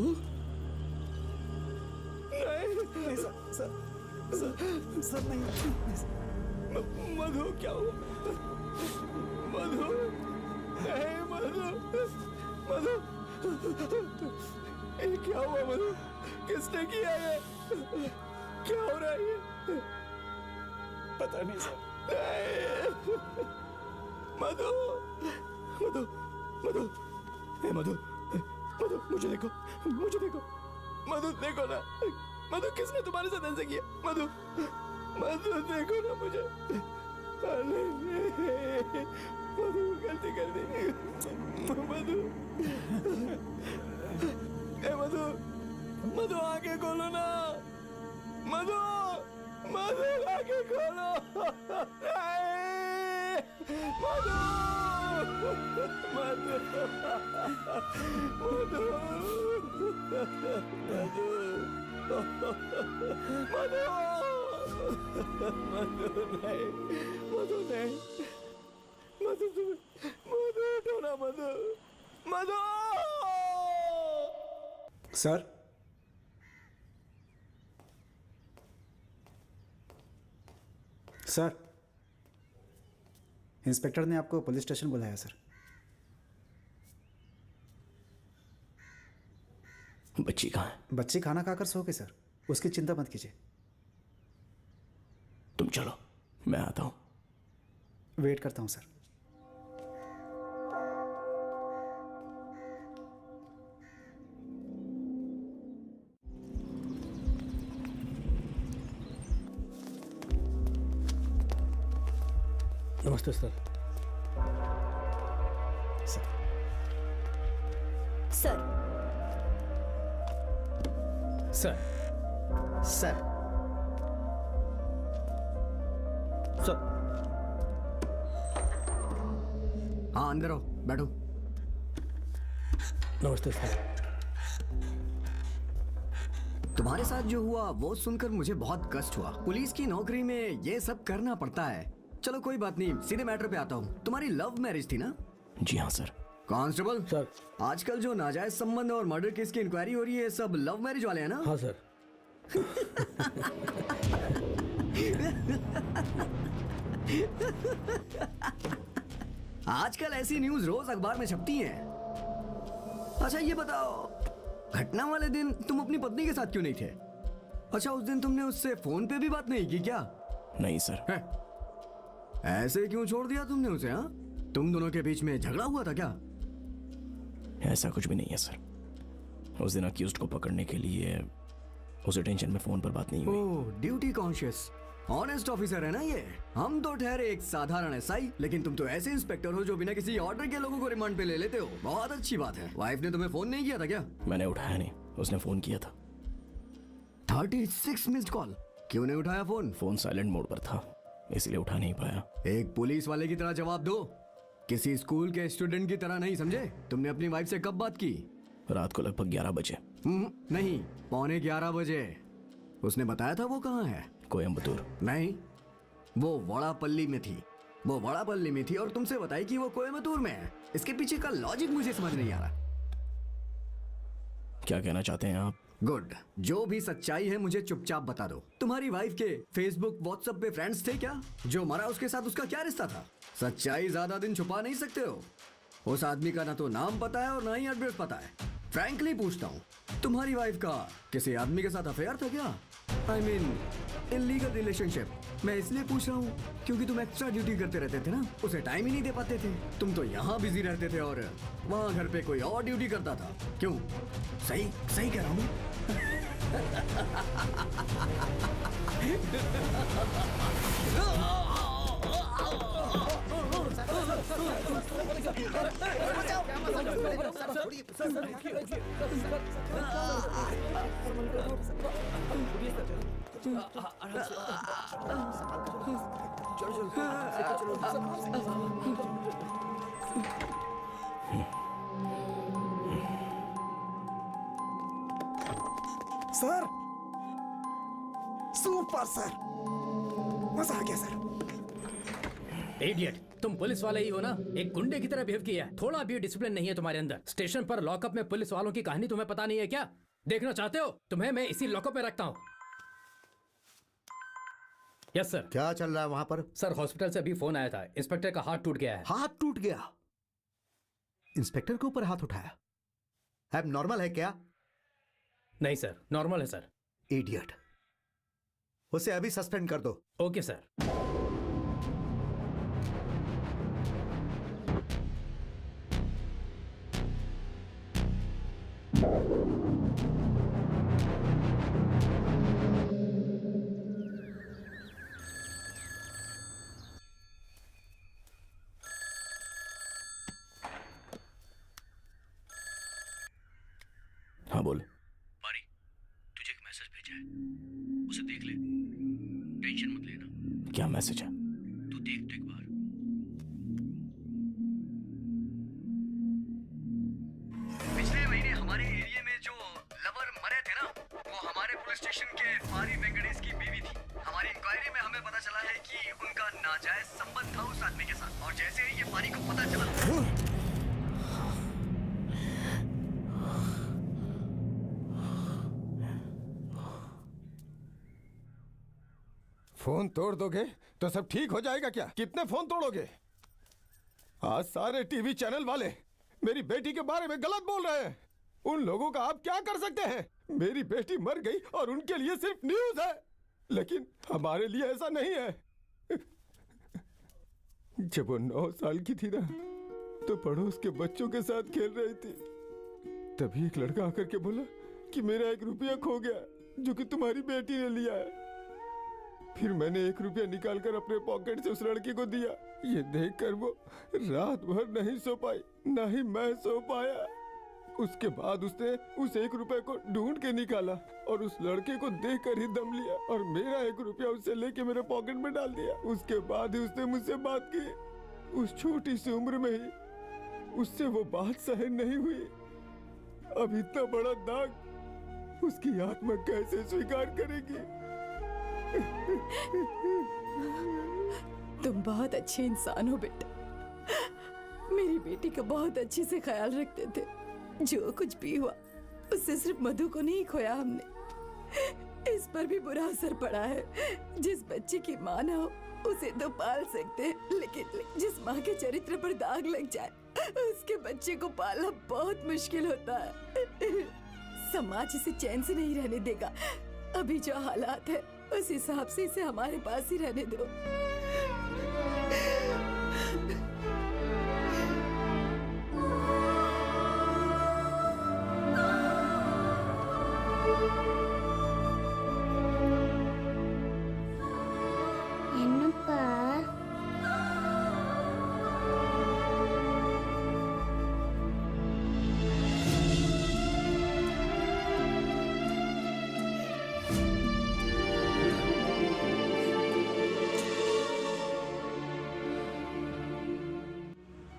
नहीं सर, सर नहीं। मधु क्या हुआ? मधु? नहीं मधु, मधु, ये क्या हुआ मधु? किसने किया ये? क्या हो रहा है ये? पता नहीं सर। नहीं। मधु, मधु, मधु, हे मधु, मधु मुझे देखो, मुझे देखो, मधु देखो ना, मधु किसने तुम्हारे साथ ऐसा किया? मधु, मधु देखो ना मुझे। अरे मधु गलती कर दी, मधु, ए मधु, मधु आंखें खोलो ना, मधु, मधु आंखें खोलो, मधु, मधु, मधु, मधु, मधु नहीं, मधु नहीं, मधु तुम, मधु उठो ना मधु, मधु। सर सर, इंस्पेक्टर ने आपको पुलिस स्टेशन बुलाया सर। बच्ची कहाँ है? बच्ची खाना खाकर सो गई सर, उसकी चिंता मत कीजिए। तुम चलो, मैं आता हूँ। वेट करता हूँ सर। नमस्ते sir. Sir sir sir sir हाँ अंदर आओ, बैठो। नमस्ते सर। तुम्हारे साथ जो हुआ वो सुनकर मुझे बहुत कष्ट हुआ। पुलिस की नौकरी में ये सब करना पड़ता है। चलो कोई बात नहीं, सीधे मैटर पे आता हूँ। तुम्हारी लव मैरिज थी ना? जी हाँ सर। Constable sir. आजकल जो नाजायज संबंध और मर्डर केस की इंक्वायरी हो रही है, सब लव मैरिज वाले हैं ना? हाँ सर। आजकल ऐसी न्यूज रोज अखबार में छपती हैं। अच्छा ये बताओ, घटना वाले दिन तुम अपनी पत्नी के साथ क्यों नहीं थे? अच्छा उस दिन तुमने उससे फोन पे भी बात नहीं की क्या? नहीं सर। है? ऐसे क्यों छोड़ दिया तुमने उसे? हाँ, तुम दोनों के बीच में झगड़ा हुआ था क्या? ऐसा कुछ भी नहीं है सर। उस दिन अक्यूज्ड को पकड़ने के लिए उसे टेंशन में फोन पर बात नहीं हुई। ओह, ड्यूटी कॉन्शियस ऑनेस्ट ऑफिसर है ना ये। हम तो ठहरे एक साधारण एसआई, लेकिन तुम तो ऐसे इंस्पेक्टर हो जो बिना किसी ऑर्डर के लोगों को रिमांड पे ले लेते हो। बहुत अच्छी बात है। वाइफ ने तुम्हें फोन नहीं किया था क्या? मैंने उठाया नहीं, उसने फोन किया था। 36 मिस्ड कॉल, क्यों नहीं उठाया फोन? फोन साइलेंट मोड पर था, इसलिए उठा नहीं पाया। एक पुलिस वाले की तरह जवाब दो, किसी स्कूल के स्टूडेंट की तरह नहीं, समझे? तुमने अपनी वाइफ से कब बात की? रात को लगभग 11 बजे। नहीं, 11:15 बजे। उसने बताया था वो कहाँ है? कोयम्बतूर। नहीं, वो वड़ापल्ली में थी। वो वड़ापल्ली में थी और तुमसे बताई कि वो कोयम्बतूर में है। इसके पीछे का लॉजिक मुझे समझ नहीं आ रहा। क्या कहना चाहते हैं आप? गुड, जो भी सच्चाई है मुझे चुपचाप बता दो। तुम्हारी वाइफ के फेसबुक व्हाट्सएप पे फ्रेंड्स थे क्या? जो मरा उसके साथ उसका क्या रिश्ता था? सच्चाई ज्यादा दिन छुपा नहीं सकते हो। उस आदमी का ना तो नाम पता है और ना ही एड्रेस पता है। फ्रैंकली पूछता हूँ, तुम्हारी वाइफ का किसी आदमी के साथ अफेयर था क्या? I mean illegal relationship. मैं इसलिए पूछ रहा हूँ क्योंकि तुम एक्स्ट्रा ड्यूटी करते रहते थे ना, उसे टाइम ही नहीं दे पाते थे। तुम तो यहाँ बिजी रहते थे और वहाँ घर पे कोई और ड्यूटी करता था। क्यों? सही सही कह रहा हूँ। सर, सुपर सर, मजा आ गया सर। इडियट, तुम पुलिस वाले ही हो ना? एक गुंडे की तरह बिहेव किया है। थोड़ा भी डिसिप्लिन नहीं है तुम्हारे अंदर। स्टेशन पर लॉकअप में पुलिस वालों की कहानी तुम्हें पता नहीं है क्या? देखना चाहते हो? तुम्हें मैं इसी लॉकअप में रखता हूँ। Yes sir. क्या चल रहा है वहां पर? सर हॉस्पिटल से अभी फोन आया था, इंस्पेक्टर का हाथ टूट गया है। हाथ टूट गया? इंस्पेक्टर के ऊपर हाथ उठाया? अब नॉर्मल है क्या? नहीं सर, नॉर्मल है सर। इडियट, उसे अभी सस्पेंड कर दो। Okay sir. हाँ बोल। बारी, तुझे एक मैसेज भेजा है, उसे देख ले। टेंशन मत लेना। क्या मैसेज है? तू देख तो एक बार। पिछले महीने हमारे एरिया में जो लवर मरे थे ना, वो हमारे पुलिस स्टेशन के फारी वेंकटेश की बीवी थी। हमारी इंक्वायरी में हमें पता चला है कि उनका नाजायज संबंध था उस आदमी के साथ, और जैसे ही ये फारी को पता चला। फोन तोड़ दोगे तो सब ठीक हो जाएगा क्या? कितने फोन तोड़ोगे? आज सारे टीवी चैनल वाले मेरी बेटी के बारे में गलत बोल रहे हैं। उन लोगों का आप क्या कर सकते हैं? मेरी बेटी मर गई और उनके लिए सिर्फ न्यूज है, लेकिन हमारे लिए ऐसा नहीं है। जब वो 9 साल की थी ना, तो पड़ोस के बच्चों के साथ खेल रही थी, तभी एक लड़का आकर के बोला कि मेरा 1 रुपया खो गया जो कि तुम्हारी बेटी ने लिया है। फिर मैंने 1 रुपया निकालकर अपने पॉकेट से उस लड़के को दिया। ये देखकर वो रात भर नहीं सो पाई, ना ही मैं सो पाया। उसके बाद उसने उस 1 रुपए को ढूंढ के निकाला और उस लड़के को देखकर ही दम लिया और मेरा 1 रुपया उससे लेके मेरे पॉकेट में डाल दिया। उसके बाद ही उसने मुझसे बात की। उस छोटी सी उम्र में ही उससे वो बात सहन नहीं हुई। अब इतना बड़ा दाग उसकी आत्मा कैसे स्वीकार करेगी? तुम बहुत अच्छे इंसान हो बेटा। मेरी बेटी का बहुत अच्छे से ख्याल रखते थे। जो कुछ भी हुआ उससे सिर्फ मधु को नहीं खोया हमने, इस पर भी बुरा असर पड़ा है। जिस बच्चे की माँ ना हो उसे तो पाल सकते हैं, लेकिन जिस माँ के चरित्र पर दाग लग जाए उसके बच्चे को पालना बहुत मुश्किल होता है। समाज इसे चैन से नहीं रहने देगा। अभी जो हालात है उस हिसाब से इसे हमारे पास ही रहने दो।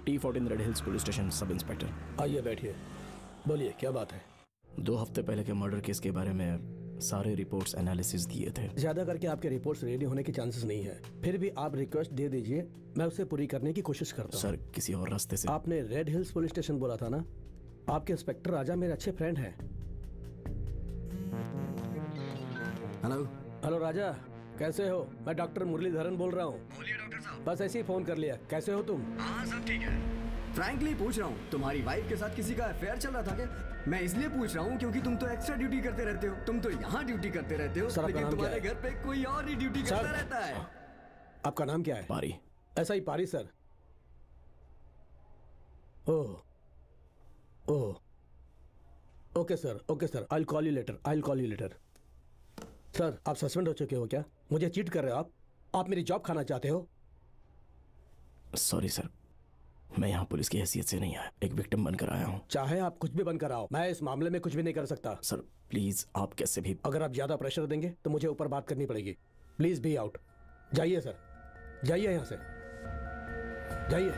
T14 red hills police station sub inspector. आइए बैठिए, बोलिए क्या बात है? 2 हफ्ते पहले के मर्डर केस के बारे में सारे रिपोर्ट्स एनालिसिस दिए थे। ज्यादा करके आपके रिपोर्ट्स रेडी होने के चांसेस नहीं है, फिर भी आप रिक्वेस्ट दे दीजिए, मैं उसे पूरी करने की कोशिश करता हूँ। सर किसी और रास्ते से। आपने रेड हिल्स पुलिस स्टेशन बोला था ना? आपके इंस्पेक्टर राजा मेरे अच्छे फ्रेंड हैं। हेलो हेलो राजा, कैसे हो? मैं डॉक्टर मुरलीधरन बोल रहा हूँ। बोलिए डॉक्टर साहब। बस ऐसे ही फोन कर लिया। कैसे हो तुम? हाँ सब ठीक है। फ्रैंकली पूछ रहा हूँ, तुम्हारी वाइफ के साथ किसी का अफेयर चल रहा था क्या? मैं इसलिए पूछ रहा हूँ क्योंकि तुम तो एक्स्ट्रा ड्यूटी करते रहते हो। तुम तो यहाँ ड्यूटी करते रहते हो, सर, आपका लेकिन नाम तुम्हारे क्या घर पे कोई और ही ड्यूटी करता रहता है। आपका नाम क्या है? पारी। ऐसा ही पारी sir. Oh okay sir, I call you later. Sir आप सस्पेंड हो चुके हो क्या? मुझे चीट कर रहे हो आप मेरी जॉब खाना चाहते हो? सॉरी सर, मैं यहाँ पुलिस की हैसियत से नहीं आया, एक विक्टिम बनकर आया हूँ। चाहे आप कुछ भी बनकर आओ, मैं इस मामले में कुछ भी नहीं कर सकता। सर प्लीज आप कैसे भी। अगर आप ज्यादा प्रेशर देंगे तो मुझे ऊपर बात करनी पड़ेगी। Please be out. जाइए सर, जाइए यहाँ से, जाइए।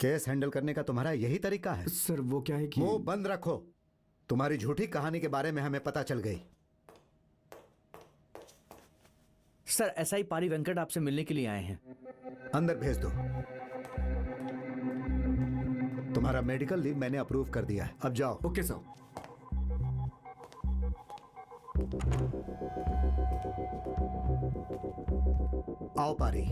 केस हैंडल करने का तुम्हारा यही तरीका है? सर वो क्या है कि मुंह बंद रखो। तुम्हारी झूठी कहानी के बारे में हमें पता चल गई। सर एसआई पारी वेंकट आपसे मिलने के लिए आए हैं। अंदर भेज दो। तुम्हारा मेडिकल लीव मैंने अप्रूव कर दिया है, अब जाओ। Okay sir. आओ पारी।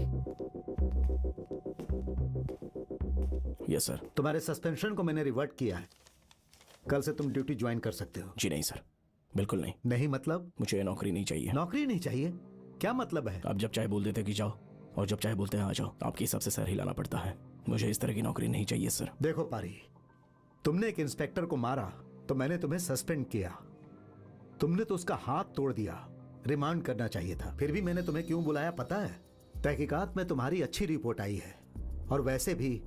Yes sir. तुम्हारे सस्पेंशन को मैंने रिवर्ट किया है। कल से तुम ड्यूटी ज्वाइन कर सकते हो। जी नहीं सर, बिल्कुल नहीं। नहीं मतलब? मुझे नौकरी नहीं चाहिए। नौकरी नहीं चाहिए? क्या मतलब है? आप जब चाहे बोल देते कि जाओ और जब चाहे बोलते हैं आ जाओ। आपके हिसाब से सर हिलाना पड़ता है। मुझे इस तरह की नौकरी नहीं चाहिए सर। देखो पारी, तुमने एक इंस्पेक्टर को मारा तो मैंने तुम्हें सस्पेंड किया। तुमने तो उसका हाथ तोड़ दिया। रिमांड करना चाहिए था। फिर भी मैंने तुम्हें क्यों बुलाया पता है? तहकीकात में तुम्हारी अच्छी रिपोर्ट आई है और वैसे भी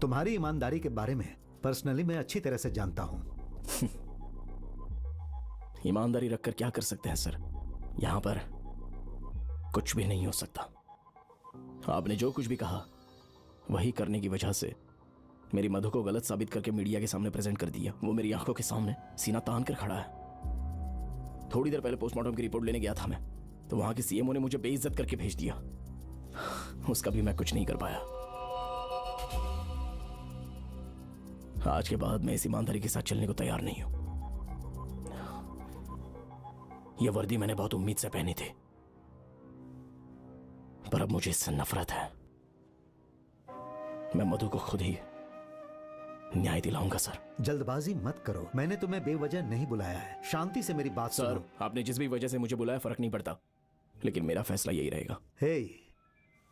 तुम्हारी ईमानदारी के बारे में पर्सनली मैं अच्छी तरह से जानता हूं। ईमानदारी रखकर क्या कर सकते हैं सर? यहां पर कुछ भी नहीं हो सकता। आपने जो कुछ भी कहा वही करने की वजह से मेरी मधु को गलत साबित करके मीडिया के सामने प्रेजेंट कर दिया। वो मेरी आंखों के सामने सीना तान कर खड़ा है। थोड़ी देर पहले पोस्टमार्टम की रिपोर्ट लेने गया था मैं, तो वहां के सीएमओ ने मुझे बेइज्जत करके भेज दिया। उसका भी मैं कुछ नहीं कर पाया। आज के बाद मैं इस ईमानदारी के साथ चलने को तैयार नहीं हूं। यह वर्दी मैंने बहुत उम्मीद से पहनी थी, पर अब मुझे इससे नफरत है। मैं मधु को खुद ही न्याय दिलाऊंगा सर। जल्दबाजी मत करो, मैंने तुम्हें बेवजह नहीं बुलाया है। शांति से मेरी बात सर, सुनो। आपने जिस भी वजह से मुझे बुलाया फर्क नहीं पड़ता, लेकिन मेरा फैसला यही रहेगा। हे,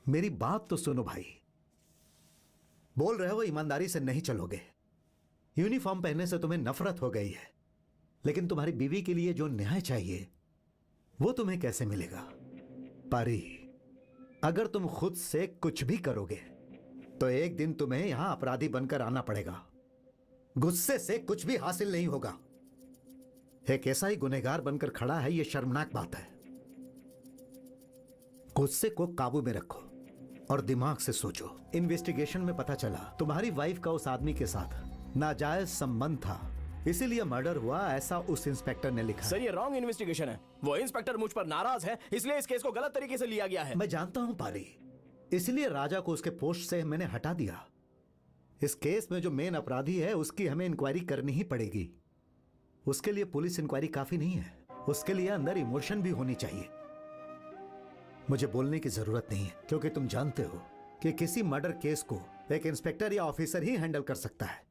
मेरी बात तो सुनो भाई। बोल रहे हो ईमानदारी से नहीं चलोगे। यूनिफॉर्म पहनने से तुम्हें नफरत हो गई है, लेकिन तुम्हारी बीवी के लिए जो न्याय चाहिए वो तुम्हें कैसे मिलेगा? पारी, अगर तुम खुद से कुछ भी करोगे तो एक दिन तुम्हें यहां अपराधी बनकर आना पड़ेगा। गुस्से से कुछ भी हासिल नहीं होगा। एक ऐसा ही गुनहगार बनकर खड़ा है, यह शर्मनाक बात है। गुस्से को काबू में रखो और दिमाग से सोचो। इन्वेस्टिगेशन में पता चला तुम्हारी वाइफ का उस आदमी के साथ नाजायज संबंध था, इसीलिए मर्डर हुआ, ऐसा उस इंस्पेक्टर ने लिखा। सर, ये रॉन्ग इन्वेस्टिगेशन है। वो इंस्पेक्टर मुझ पर नाराज है, इसलिए इस केस को गलत तरीके से लिया गया है। मैं जानता हूं पारी, इसलिए राजा को उसके पोस्ट से मैंने हटा दिया। इस केस में जो मेन अपराधी है उसकी हमें इंक्वायरी करनी ही पड़ेगी। उसके लिए पुलिस इंक्वायरी काफी नहीं है, उसके लिए अंदर इमोशन भी होनी चाहिए। मुझे बोलने की जरूरत नहीं है, क्योंकि तुम जानते हो कि किसी मर्डर केस को एक इंस्पेक्टर या ऑफिसर ही हैंडल कर सकता है।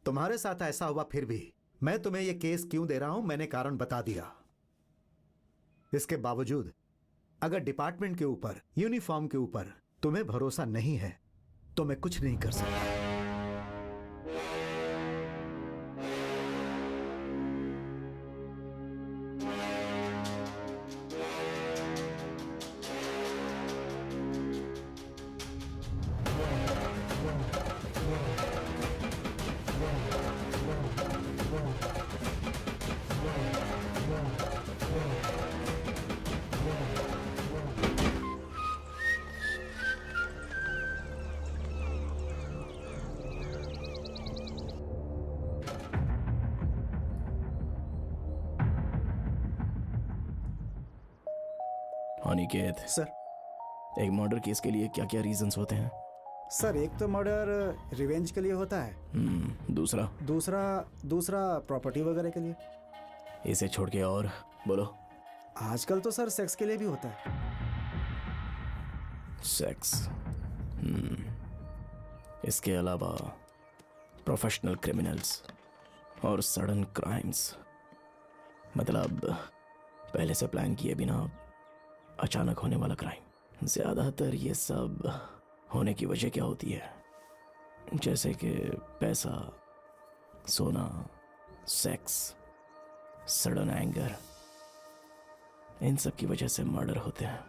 तुम्हारे साथ ऐसा हुआ, फिर भी मैं तुम्हें यह केस क्यों दे रहा हूं मैंने कारण बता दिया। इसके बावजूद अगर डिपार्टमेंट के ऊपर, यूनिफॉर्म के ऊपर तुम्हें भरोसा नहीं है तो मैं कुछ नहीं कर सकता। अनिकेत सर, एक मर्डर केस के लिए क्या क्या रीजंस होते हैं? सर एक तो मर्डर रिवेंज के लिए होता है। दूसरा दूसरा प्रॉपर्टी वगैरह के लिए। इसे छोड़ के और बोलो। आजकल तो सर सेक्स के लिए भी होता है। सेक्स। इसके अलावा प्रोफेशनल क्रिमिनल्स और सडन क्राइम्स, मतलब पहले से प्लान किए बिना अचानक होने वाला क्राइम। ज्यादातर ये सब होने की वजह क्या होती है? जैसे कि पैसा, सोना, सेक्स, सडन एंगर, इन सब की वजह से मर्डर होते हैं।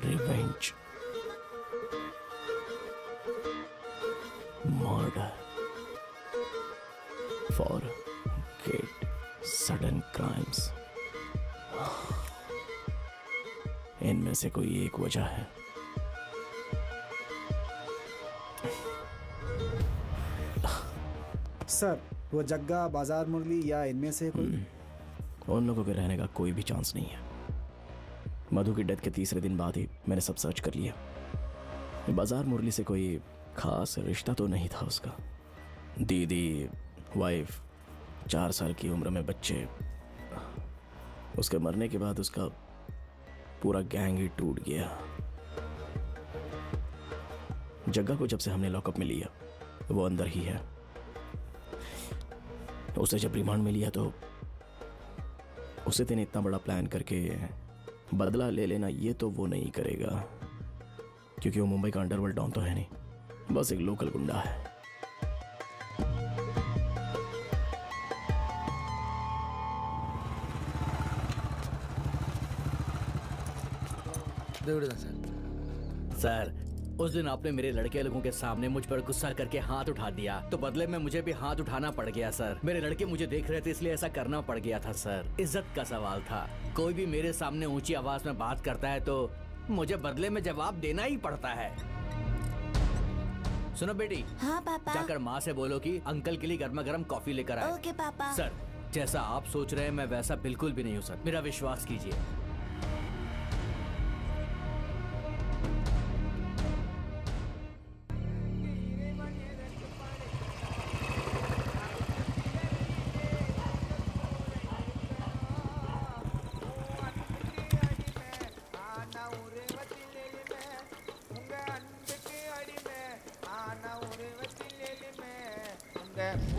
Revenge, murder, forget, sudden crimes, इनमें से कोई एक वजह है। सर वो जग्गा, बाजार मुरली या इनमें से कोई? उन लोगों के रहने का कोई भी चांस नहीं है। मधु की डेथ के तीसरे दिन बाद ही मैंने सब सर्च कर लिया। बाजार मुरली से कोई खास रिश्ता तो नहीं था उसका। दीदी, वाइफ, 4 साल की उम्र में बच्चे। उसके मरने के बाद उसका पूरा गैंग ही टूट गया। जग्गा को जब से हमने लॉकअप में लिया वो अंदर ही है। उसे जब रिमांड में लिया तो उसे दिन इतना बड़ा प्लान करके बदला ले लेना ये तो वो नहीं करेगा, क्योंकि वो मुंबई का अंडरवर्ल्ड डॉन तो है नहीं, बस एक लोकल गुंडा है। सर, उस दिन आपने मेरे लड़के लोगों के सामने मुझ पर गुस्सा करके हाथ उठा दिया, तो बदले में मुझे भी हाथ उठाना पड़ गया सर। मेरे लड़के मुझे देख रहे थे इसलिए ऐसा करना पड़ गया था सर। इज्जत का सवाल था। कोई भी मेरे सामने ऊंची आवाज में बात करता है तो मुझे बदले में जवाब देना ही पड़ता है। सुनो बेटी। हाँ पापा। जाकर माँ से बोलो कि अंकल के लिए गर्मा गर्म कॉफी लेकर आए। ओके पापा। सर, जैसा आप सोच रहे हैं मैं वैसा बिल्कुल भी नहीं हूँ सर, मेरा विश्वास कीजिए।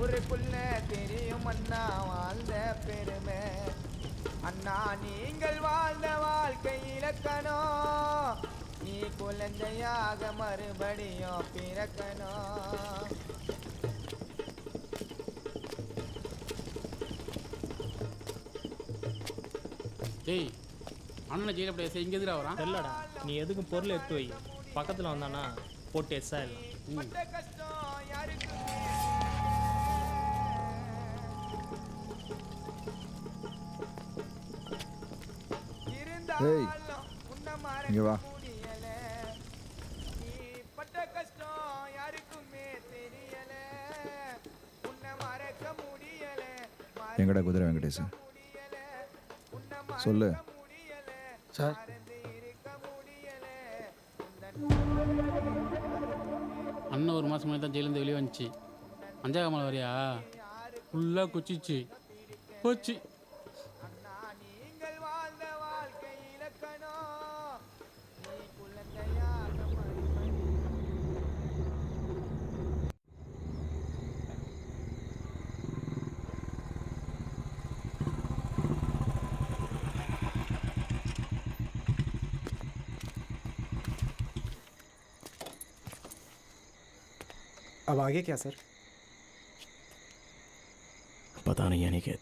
ஊருக்குள்ள தெரியும் அண்ணா வாழ்ந்த பெருமை, அண்ணா நீங்கள் வாழ்ந்த வாழ்க்கை இலக்கணம், நீ குழந்தையாக மறுபடியும் பிறக்கணும். டேய் அண்ணனை ஜெயில அப்படி இங்கே எதிராக வரான் தெரியலடா, நீ எதுக்கும் பொருள் எடுத்து வை, பக்கத்தில் வந்தானா போட்டு எஸ்ஸா இல்லை. ஏய் இங்க வா. எங்கடா குதிரை வெங்கடேஷ்? சொல்லு சார், அண்ணன் ஒரு மாதம் முன்னாடி தான் ஜெயிலேருந்து வெளியே வந்துச்சு. அஞ்சாகமலை வரையா ஃபுல்லாக குச்சிச்சு போச்சு. अब आगे क्या सर? पता नहीं अनिकेत,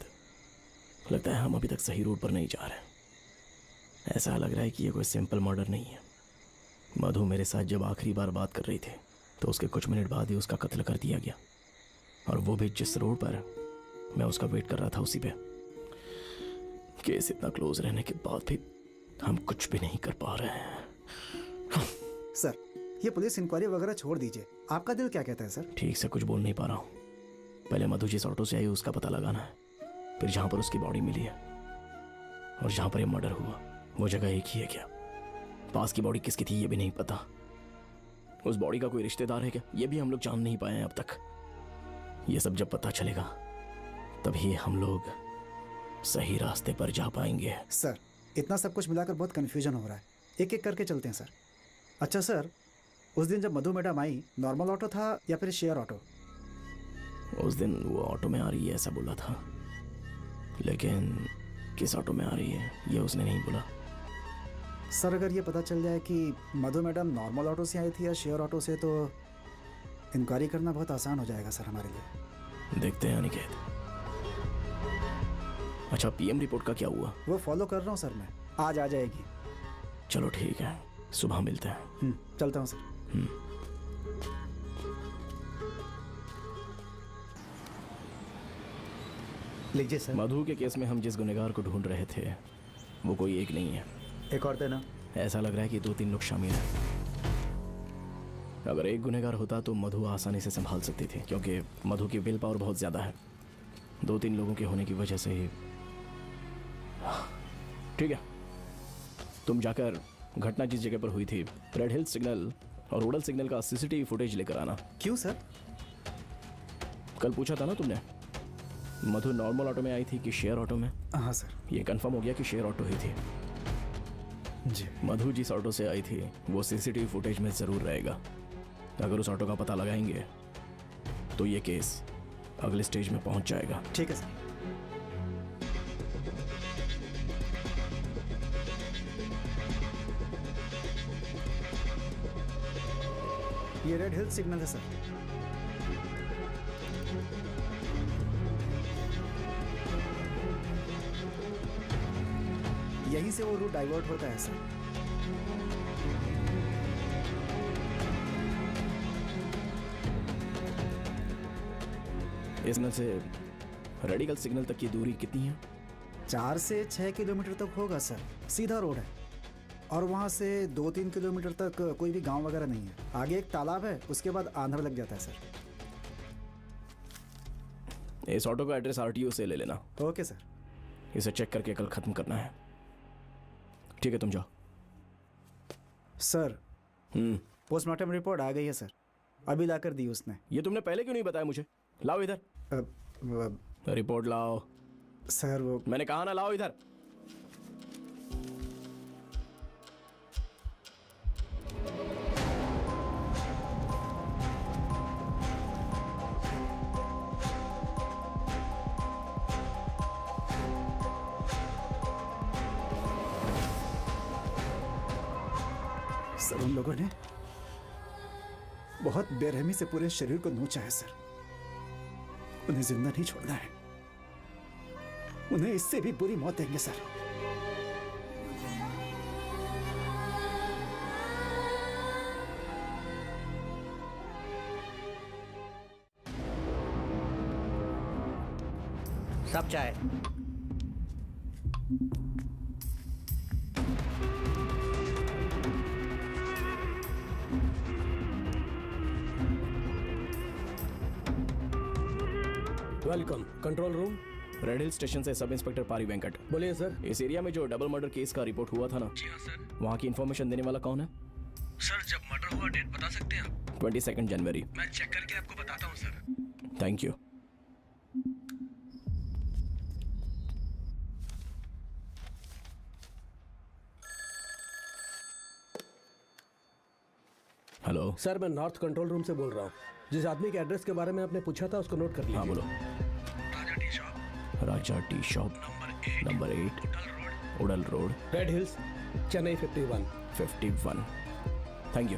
लगता है हम अभी तक सही रूट पर नहीं जा रहे। ऐसा लग रहा है कि ये कोई सिंपल मर्डर नहीं है। मधु मेरे साथ जब आखिरी बार बात कर रही थी तो उसके कुछ मिनट बाद ही उसका कत्ल कर दिया गया, और वो भी जिस रोड पर मैं उसका वेट कर रहा था उसी पे। केस इतना क्लोज रहने के बाद भी हम कुछ भी नहीं कर पा रहे हैं। सर, ये पुलिस इंक्वायरी वगैरह छोड़ दीजिए, आपका दिल क्या कहता है सर? ठीक से कुछ बोल नहीं पा रहा हूँ। पहले मधु जिस ऑटो से आई उसका पता लगाना है, फिर जहाँ पर उसकी बॉडी मिली है और जहाँ पर ये मर्डर हुआ वो जगह एक ही है क्या? पास की बॉडी किसकी थी ये भी नहीं पता। उस बॉडी का कोई रिश्तेदार है क्या, ये भी हम लोग जान नहीं पाए हैं अब तक। ये सब जब पता चलेगा तभी हम लोग सही रास्ते पर जा पाएंगे। सर, इतना सब कुछ मिलाकर बहुत कंफ्यूजन हो रहा है, एक एक करके चलते हैं सर। अच्छा सर, उस दिन जब मधु मैडम आई, नॉर्मल ऑटो था या फिर शेयर ऑटो? उस दिन वो ऑटो में आ रही है ऐसा बोला था, लेकिन किस ऑटो में आ रही है ये उसने नहीं बोला। सर, अगर ये पता चल जाए कि मधु मैडम नॉर्मल ऑटो से आई थी या शेयर ऑटो से, तो इंक्वायरी करना बहुत आसान हो जाएगा सर हमारे लिए। देखते हैं अनिकेत। अच्छा, पीएम रिपोर्ट का क्या हुआ? वो फॉलो कर रहा हूँ सर मैं, आज आ जाएगी। चलो ठीक है, सुबह मिलते हैं। चलता हूँ सर। लीजिए सर। मधु के केस में हम जिस गुनहगार को ढूंढ रहे थे वो कोई एक नहीं है। एक और देना। ऐसा लग रहा है कि 2-3 लोग शामिल हैं। अगर एक गुनहगार होता तो मधु आसानी से संभाल सकती थी, क्योंकि मधु की विल पावर बहुत ज़्यादा है। 2-3 लोगों के होने की वजह से ही। ठीक है, तुम जाकर घटना जिस जगह पर हुई थी, रेड हिल सिग्नल और उड़ल सिग्नल का सीसीटीवी फुटेज लेकर आना। क्यों सर? कल पूछा था ना तुमने, मधु नॉर्मल ऑटो में आई थी कि शेयर ऑटो में? हाँ सर। ये कंफर्म हो गया कि शेयर ऑटो ही थी। जी। मधु जिस ऑटो से आई थी वो सीसीटीवी फुटेज में ज़रूर रहेगा। अगर उस ऑटो का पता लगाएंगे तो ये केस अगले स्टेज में पहुंच जाएगा। ठीक है सर। ये रेड हिल सिग्नल है सर। यहीं से वो रूट डाइवर्ट होता है सर। इस सिग्नल से रेडिकल सिग्नल तक की दूरी कितनी है? 4 से 6 किलोमीटर तक होगा सर, सीधा रोड है। और वहाँ से 2-3 किलोमीटर तक कोई भी गांव वगैरह नहीं है। आगे एक तालाब है, उसके बाद आंध्र लग जाता है सर। इस ऑटो का एड्रेस आरटीओ से ले लेना। Okay sir. इसे चेक करके कल खत्म करना है। ठीक है, तुम जाओ। सर पोस्टमार्टम रिपोर्ट आ गई है सर, अभी लाकर दी उसने। ये तुमने पहले क्यों नहीं बताया मुझे? लाओ इधर रिपोर्ट लाओ। सर वो मैंने कहा ना, लाओ इधर। सर उन लोगों ने बहुत बेरहमी से पूरे शरीर को नोचा है सर। उन्हें जिंदा नहीं छोड़ना है, उन्हें इससे भी बुरी मौत देंगे सर। सब चाय। Welcome control room. Red hill station से सब इंस्पेक्टर पारी वेंकट। बोलिए सर। इस एरिया में जो डबल मर्डर केस का रिपोर्ट हुआ था ना, जी हाँ सर। वहाँ की इन्फॉर्मेशन देने वाला कौन है? सर जब मर्डर हुआ डेट बता सकते हैं आप? 22 जनवरी। मैं चेक करके आपको बताता हूँ sir. Thank you. Hello sir, मैं नॉर्थ कंट्रोल रूम से बोल रहा हूँ। जिस आदमी के एड्रेस के बारे में आपने पूछा था उसको नोट कर लिया। हाँ बोलो। Raja tea shop, Raja tea shop number 8 उडल road, red hills, Chennai 51। Thank you.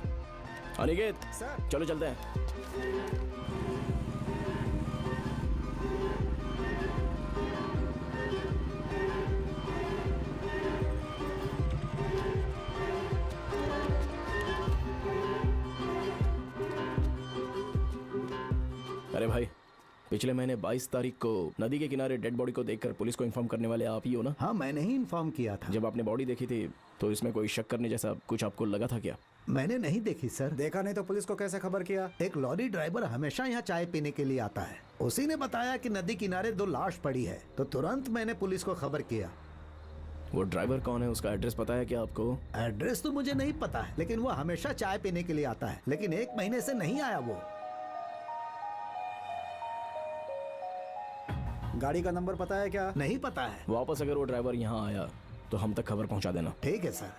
Aniket sir चलो चलते हैं। अरे भाई, पिछले महीने 22 तारीख को नदी के किनारे डेड बॉडी को देखकर पुलिस को इन्फॉर्म करने वाले आप ही हो ना? हाँ, मैंने ही इन्फॉर्म किया था। जब आपने बॉडी देखी थी तो इसमें कोई शक करने जैसा कुछ आपको लगा था क्या? मैंने नहीं देखी सर। देखा नहीं तो पुलिस को कैसे खबर किया? एक लॉरी ड्राइवर हमेशा यहाँ चाय पीने के लिए आता है, उसी ने बताया कि नदी किनारे 2 लाश पड़ी है, तो तुरंत मैंने पुलिस को खबर किया। वो ड्राइवर कौन है, उसका एड्रेस पता है क्या आपको? एड्रेस तो मुझे नहीं पता है, लेकिन वो हमेशा चाय पीने के लिए आता है, लेकिन 1 महीने से नहीं आया वो। गाड़ी का नंबर पता है क्या? नहीं पता है। वापस अगर वो ड्राइवर यहाँ आया तो हम तक खबर पहुँचा देना। ठीक है सर।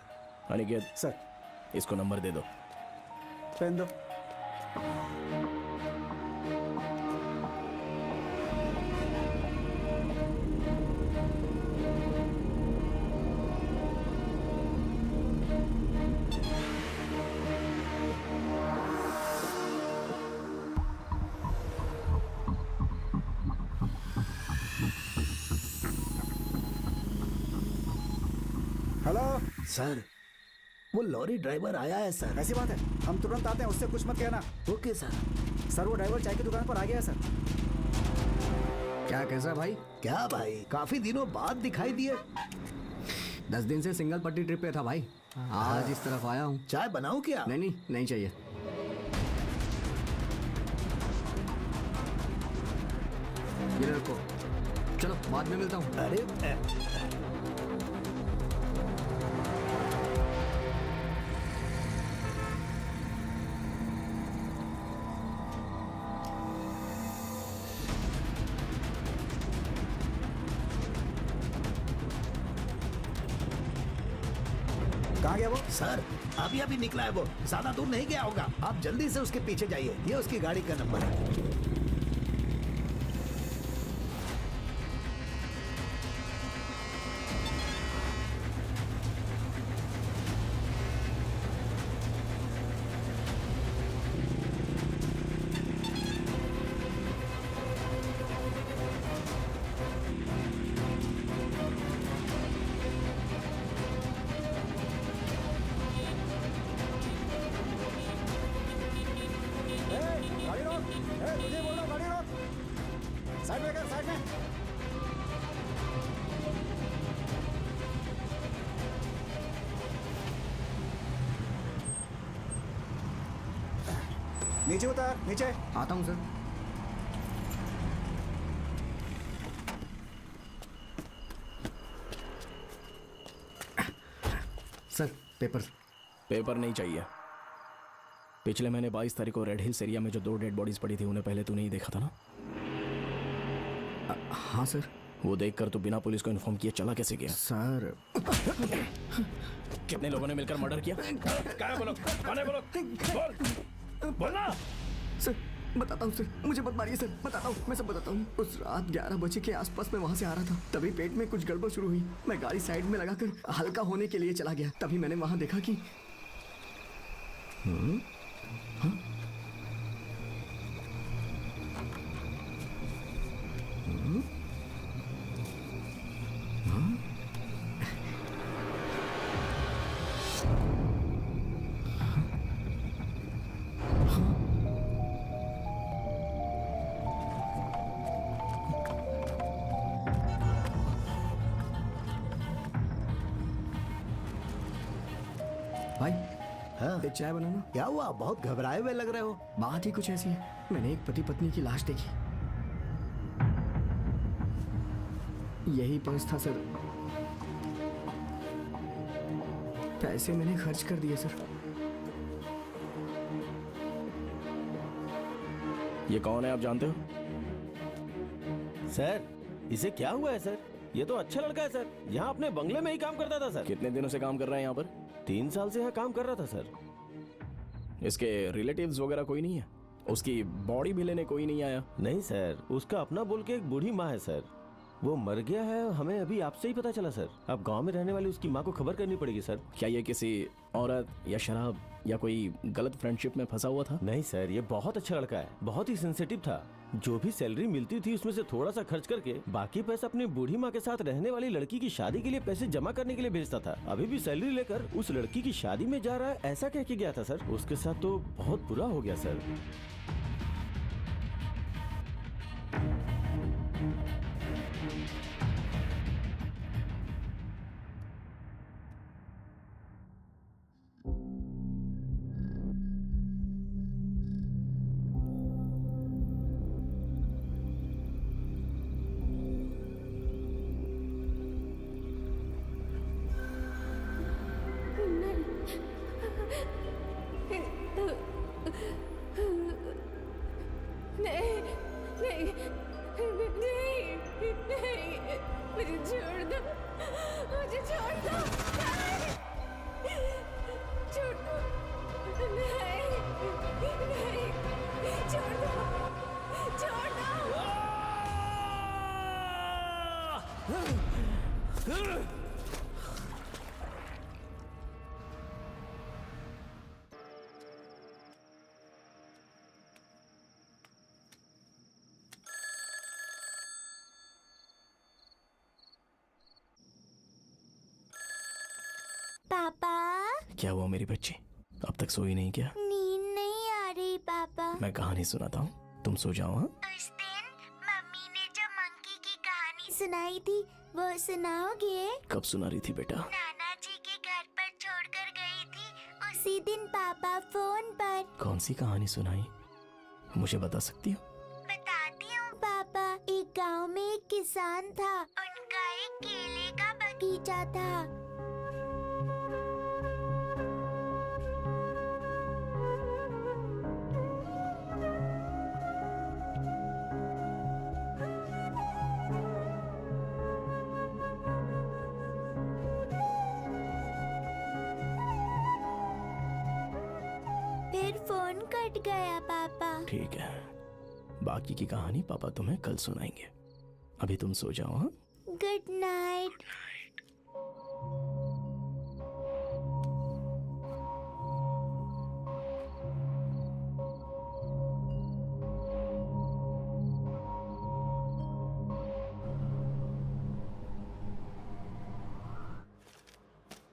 अनिकेत सर इसको नंबर दे दो। पेन दो। हेलो सर, वो लॉरी ड्राइवर आया है सर। ऐसी बात है, हम तुरंत आते हैं, उससे कुछ मत कहना। Okay sir. सर वो ड्राइवर चाय की दुकान पर आ गया है सर। क्या कैसा भाई? क्या भाई, काफी दिनों बाद दिखाई दिए। 10 दिन से सिंगल पट्टी ट्रिप पे था भाई, आज इस तरफ आया हूँ। चाय बनाऊं क्या? नहीं नहीं चाहिए। ये रखो, चलो बाद में मिलता हूँ। अरे कहाँ गया वो? सर अभी अभी निकला है वो, ज्यादा दूर नहीं गया होगा। आप जल्दी से उसके पीछे जाइए, ये उसकी गाड़ी का नंबर है। गाड़ी रोक, तुझे बोल रहा हूँ, गाड़ी रोक। साइड में कर, साइड में। नीचे उतार, नीचे। आता हूँ सर। Sir paper. पेपर नहीं चाहिए। पिछले महीने 22 तारीख को रेड हिल्स एरिया में जो 2 डेड बॉडीज पड़ी थी उन्हें पहले तूने ही देखा था ना? हाँ सर। वो देखकर तू बिना पुलिस को इन्फॉर्म किए चला कैसे गया? सर कितने लोगों ने मिलकर मर्डर किया? क्या बोलो? कौन है बोलो? बोल बोलना। सर बताता हूँ सर, मुझे मत मारिए सर, बताता हूँ, मैं सब बताता हूँ। उस रात 11 बजे के आसपास मैं वहाँ से आ रहा था, तभी पेट में कुछ गड़बड़ शुरू हुई। मैं गाड़ी साइड में लगाकर हल्का होने के लिए चला गया, तभी मैंने वहाँ देखा कि भाई एक चाय बनाना। क्या हुआ? बहुत घबराए हुए लग रहे हो। बात ही कुछ ऐसी है, मैंने एक पति पत्नी की लाश देखी। यही पर्स था सर, पैसे मैंने खर्च कर दिए सर। ये कौन है आप जानते हो? सर इसे क्या हुआ है सर? ये तो अच्छा लड़का है सर, यहाँ अपने बंगले में ही काम करता था सर। कितने दिनों से काम कर रहा है यहाँ पर? 3 साल से यहाँ काम कर रहा था सर। इसके रिलेटिव्स वगैरह कोई नहीं है? उसकी बॉडी भी लेने कोई नहीं आया? नहीं सर, उसका अपना बोल के एक बूढ़ी माँ है सर, वो मर गया है, हमें अभी आपसे ही पता चला सर। अब गांव में रहने वाली उसकी माँ को खबर करनी पड़ेगी सर। क्या ये किसी औरत या शराब या कोई गलत फ्रेंडशिप में फंसा हुआ था? नहीं सर, ये बहुत अच्छा लड़का है, बहुत ही सेंसिटिव था। जो भी सैलरी मिलती थी उसमें से थोड़ा सा खर्च करके बाकी पैसा अपनी बूढ़ी माँ के साथ रहने वाली लड़की की शादी के लिए पैसे जमा करने के लिए भेजता था। अभी भी सैलरी लेकर उस लड़की की शादी में जा रहा है ऐसा कह के गया था सर। उसके साथ तो बहुत बुरा हो गया सर। पापा। क्या हुआ मेरी बच्ची, अब तक सोई नहीं क्या? नींद नहीं आ रही पापा। मैं कहानी सुनाता हूँ, तुम सो जाओ। हाँ, उस दिन मम्मी ने जो मंकी की कहानी सुनाई थी वो सुनाओगे? कब सुना रही थी बेटा? नाना जी के घर पर छोड़कर गई थी उसी दिन पापा फोन पर। कौन सी कहानी सुनाई, मुझे बता सकती हो? बताती हूँ पापा। एक गांव में एक किसान था, उनका एक केले का बगीचा था। फिर फोन कट गया पापा। ठीक है, बाकी की कहानी पापा तुम्हें कल सुनाएंगे। अभी तुम सो जाओ। हाँ, गुड नाइट।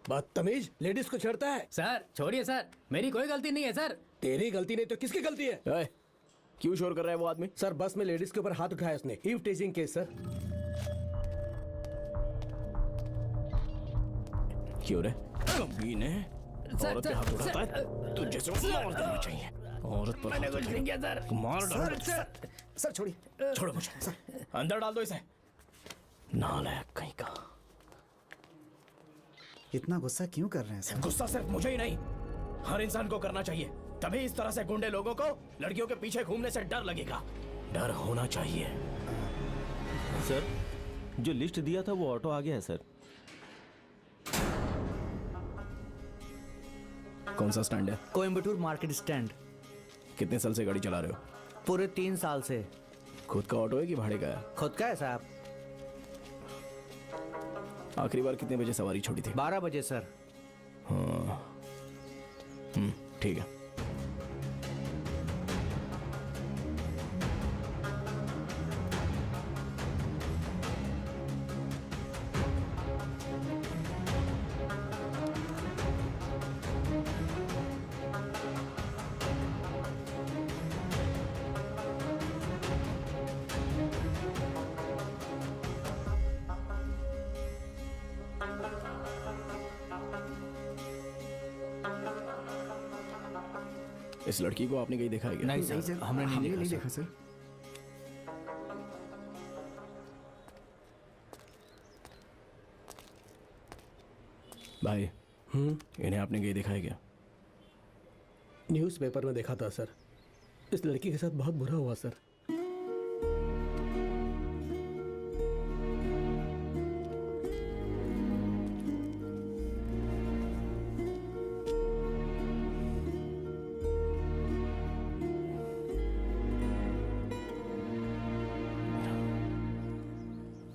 बदतमीज, लेडीज को छेड़ता है। सर छोड़िए सर, मेरी कोई गलती नहीं है सर। तेरी गलती नहीं तो किसकी गलती है? क्यों शोर कर रहा है वो आदमी? सर बस में लेडीज के ऊपर हाथ उठाया उसने, ईव टीजिंग केस सर। क्यों रे कमीने, औरत पे हाथ उठाता है? तुझे से मार देना चाहिए। औरत पर मैंने कुछ नहीं किया सर। मार डालो। सर छोड़िए, छोड़ो मुझे, अंदर डाल दो इसे। नालायक कहीं का। इतना गुस्सा क्यों कर रहे हैं सर? गुस्सा सिर्फ मुझे ही नहीं, हर इंसान को करना चाहिए। तभी इस तरह से गुंडे लोगों को लड़कियों के पीछे घूमने से डर लगेगा। डर होना चाहिए। सर, जो लिस्ट दिया था वो ऑटो आ गया है सर। कौन सा स्टैंड है? Coimbatore market stand. कितने साल से गाड़ी चला रहे हो? पूरे 3 साल से। खुद का ऑटो है कि भाड़े का है? खुद का है साहब। आखिरी बार कितने बजे सवारी छोड़ी थी? 12 बजे सर। हाँ, ठीक है। इस लड़की को आपने कहीं देखा है क्या? नहीं सर, हमने नहीं देखा सर। भाई, इन्हें आपने कहीं देखा है क्या? न्यूज़पेपर में देखा था सर। इस लड़की के साथ बहुत बुरा हुआ सर।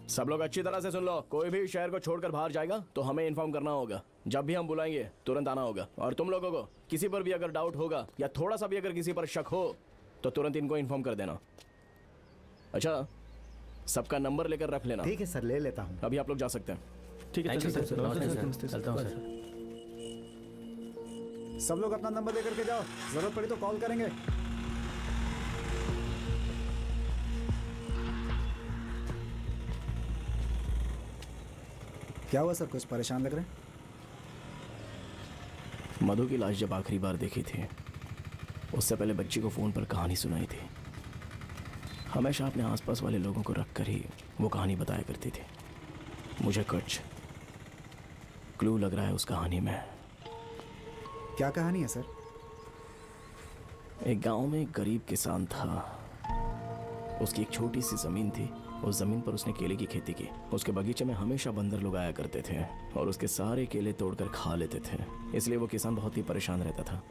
सब लोग अच्छी तरह से सुन लो, कोई भी शहर को छोड़कर बाहर जाएगा तो हमें इन्फॉर्म करना होगा। जब भी हम बुलाएंगे तुरंत आना होगा। और तुम लोगों को किसी पर भी अगर डाउट होगा या थोड़ा सा भी अगर किसी पर शक हो तो तुरंत इनको इन्फॉर्म कर देना। अच्छा, सबका नंबर लेकर रख लेना। ठीक है सर, ले लेता हूँ। अभी आप लोग जा सकते हैं। ठीक है सर। चलता हूँ सर। सब लोग अपना नंबर लेकर के जाओ, जरूरत पड़ी तो कॉल करेंगे। क्या हुआ सर, कुछ परेशान लग रहे हैं? मधु की लाश जब आखिरी बार देखी थी उससे पहले बच्ची को फोन पर कहानी सुनाई थी। हमेशा अपने आसपास वाले लोगों को रखकर ही वो कहानी बताया करती थी। मुझे कुछ क्लू लग रहा है उस कहानी में। क्या कहानी है सर? एक गांव में एक गरीब किसान था। उसकी एक छोटी सी जमीन थी। उस जमीन पर उसने केले की खेती की। उसके बगीचे में हमेशा बंदर लोग आया करते थे और उसके सारे केले तोड़कर खा लेते थे। इसलिए वो किसान बहुत ही परेशान रहता था।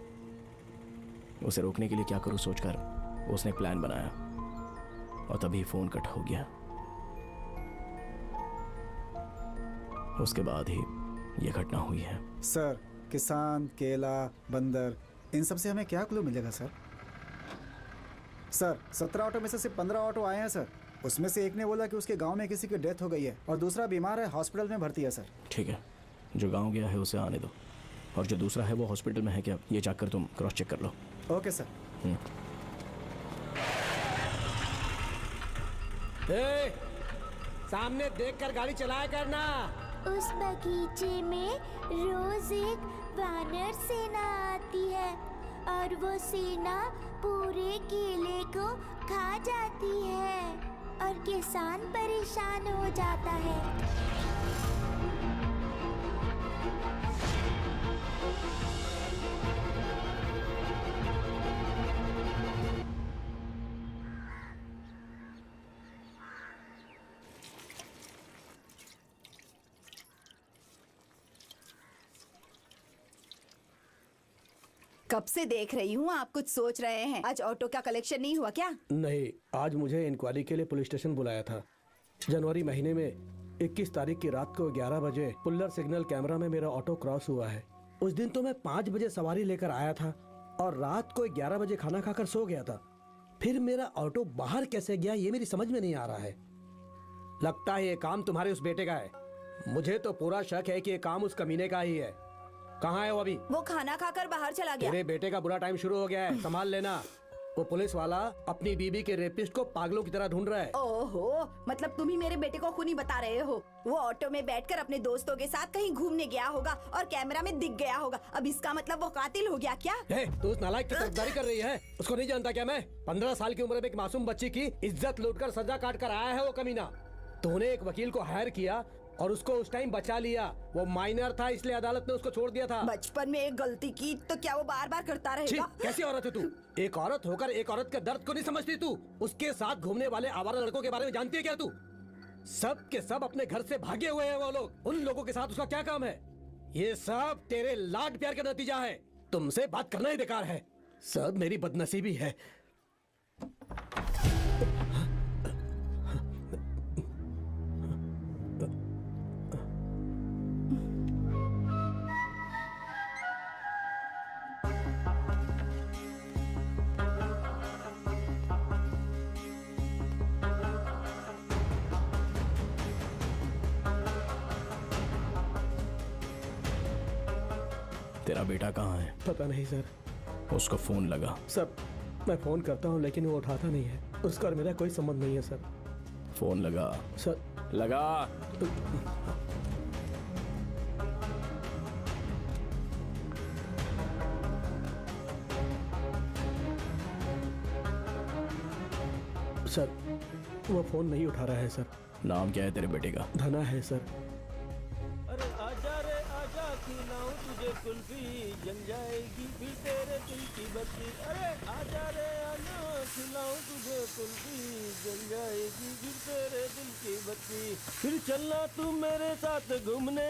उसे रोकने के लिए क्या करूं सोचकर उसने प्लान बनाया और तभी फोन कट हो गया। उसके बाद ही यह घटना हुई है। सर, किसान, केला, बंदर, इन सब से हमें क्या क्लू मिलेगा सर? सर, 17 ऑटो में से सिर्फ 15 ऑटो आए हैं सर। उसमें से एक ने बोला कि उसके गांव में किसी की डेथ हो गई है और दूसरा बीमार है, हॉस्पिटल में भर्ती है सर। ठीक है, जो गांव गया है उसे आने दो और जो दूसरा है वो हॉस्पिटल में है क्या ये जाकर तुम क्रॉस चेक कर लो। Okay sir. सामने देखकर गाड़ी चलाया करना। उस बगीचे में रोज एक वानर सेना आती है और वो सेना पूरे केले को खा जाती है और किसान परेशान हो जाता है। कब से देख रही हूँ आप कुछ सोच रहे हैं। आज ऑटो का कलेक्शन नहीं हुआ क्या? नहीं, आज मुझे इंक्वायरी के लिए पुलिस स्टेशन बुलाया था। जनवरी महीने में 21 तारीख की रात को 11 बजे पुल्लर सिग्नल कैमरा में मेरा ऑटो क्रॉस हुआ है। उस दिन तो मैं 5 बजे सवारी लेकर आया था और रात को 11 बजे खाना खाकर सो गया था। फिर मेरा ऑटो बाहर कैसे गया ये मेरी समझ में नहीं आ रहा है। लगता है ये काम तुम्हारे उस बेटे का है। मुझे तो पूरा शक है कि ये काम उस कमीने का ही है। कहाँ है वो अभी? वो खाना खाकर बाहर चला गया। तेरे बेटे का बुरा टाइम शुरू हो गया है, संभाल लेना। वो पुलिस वाला अपनी बीबी के रेपिस्ट को पागलों की तरह ढूंढ रहा है। ओहो, मतलब तुम ही मेरे बेटे को खूनी बता रहे हो। वो ऑटो में बैठकर अपने दोस्तों के साथ कहीं घूमने गया होगा और कैमरा में दिख गया होगा। अब इसका मतलब वो कातिल हो गया क्या? तू उस नालायक की तरफदारी कर रही है। उसको नहीं जानता क्या मैं? 15 साल की उम्र में एक मासूम बच्ची की इज्जत लूटकर सजा काट कर आया है वो कमीना। तूने एक वकील को हायर किया और उसको उस टाइम बचा लिया। वो माइनर था इसलिए अदालत ने उसको छोड़ दिया था। बचपन में एक गलती की तो क्या वो बार बार करता छी, रहेगा? कैसी औरत है तू? एक औरत होकर एक औरत के दर्द को नहीं समझती तू? उसके साथ घूमने वाले आवारा लड़कों के बारे में जानती है क्या तू? सब के सब अपने घर से भागे हुए हैं वो लोग। उन लोगों के साथ उसका क्या काम है? ये सब तेरे लाड प्यार का नतीजा है। तुमसे बात करना ही बेकार है। सब मेरी बदनसीबी है। तेरा बेटा कहाँ है? पता नहीं सर। उसको फोन लगा। सर मैं फोन करता हूँ लेकिन वो उठाता नहीं है। उसका और मेरा कोई संबंध नहीं है सर। फोन लगा। सर लगा। सर वो फोन नहीं उठा रहा है सर। नाम क्या है तेरे बेटे का? धना है सर। अरे आजा रे आजा, खिलाऊं तुझे कुल्फी, जल जाएगी फिर तेरे दिल की बत्ती। अरे आजा रे आजा, खिलाऊं तुझे कुल्फी, जल जाएगी फिर तेरे दिल की बत्ती। फिर चलना तू मेरे साथ घूमने,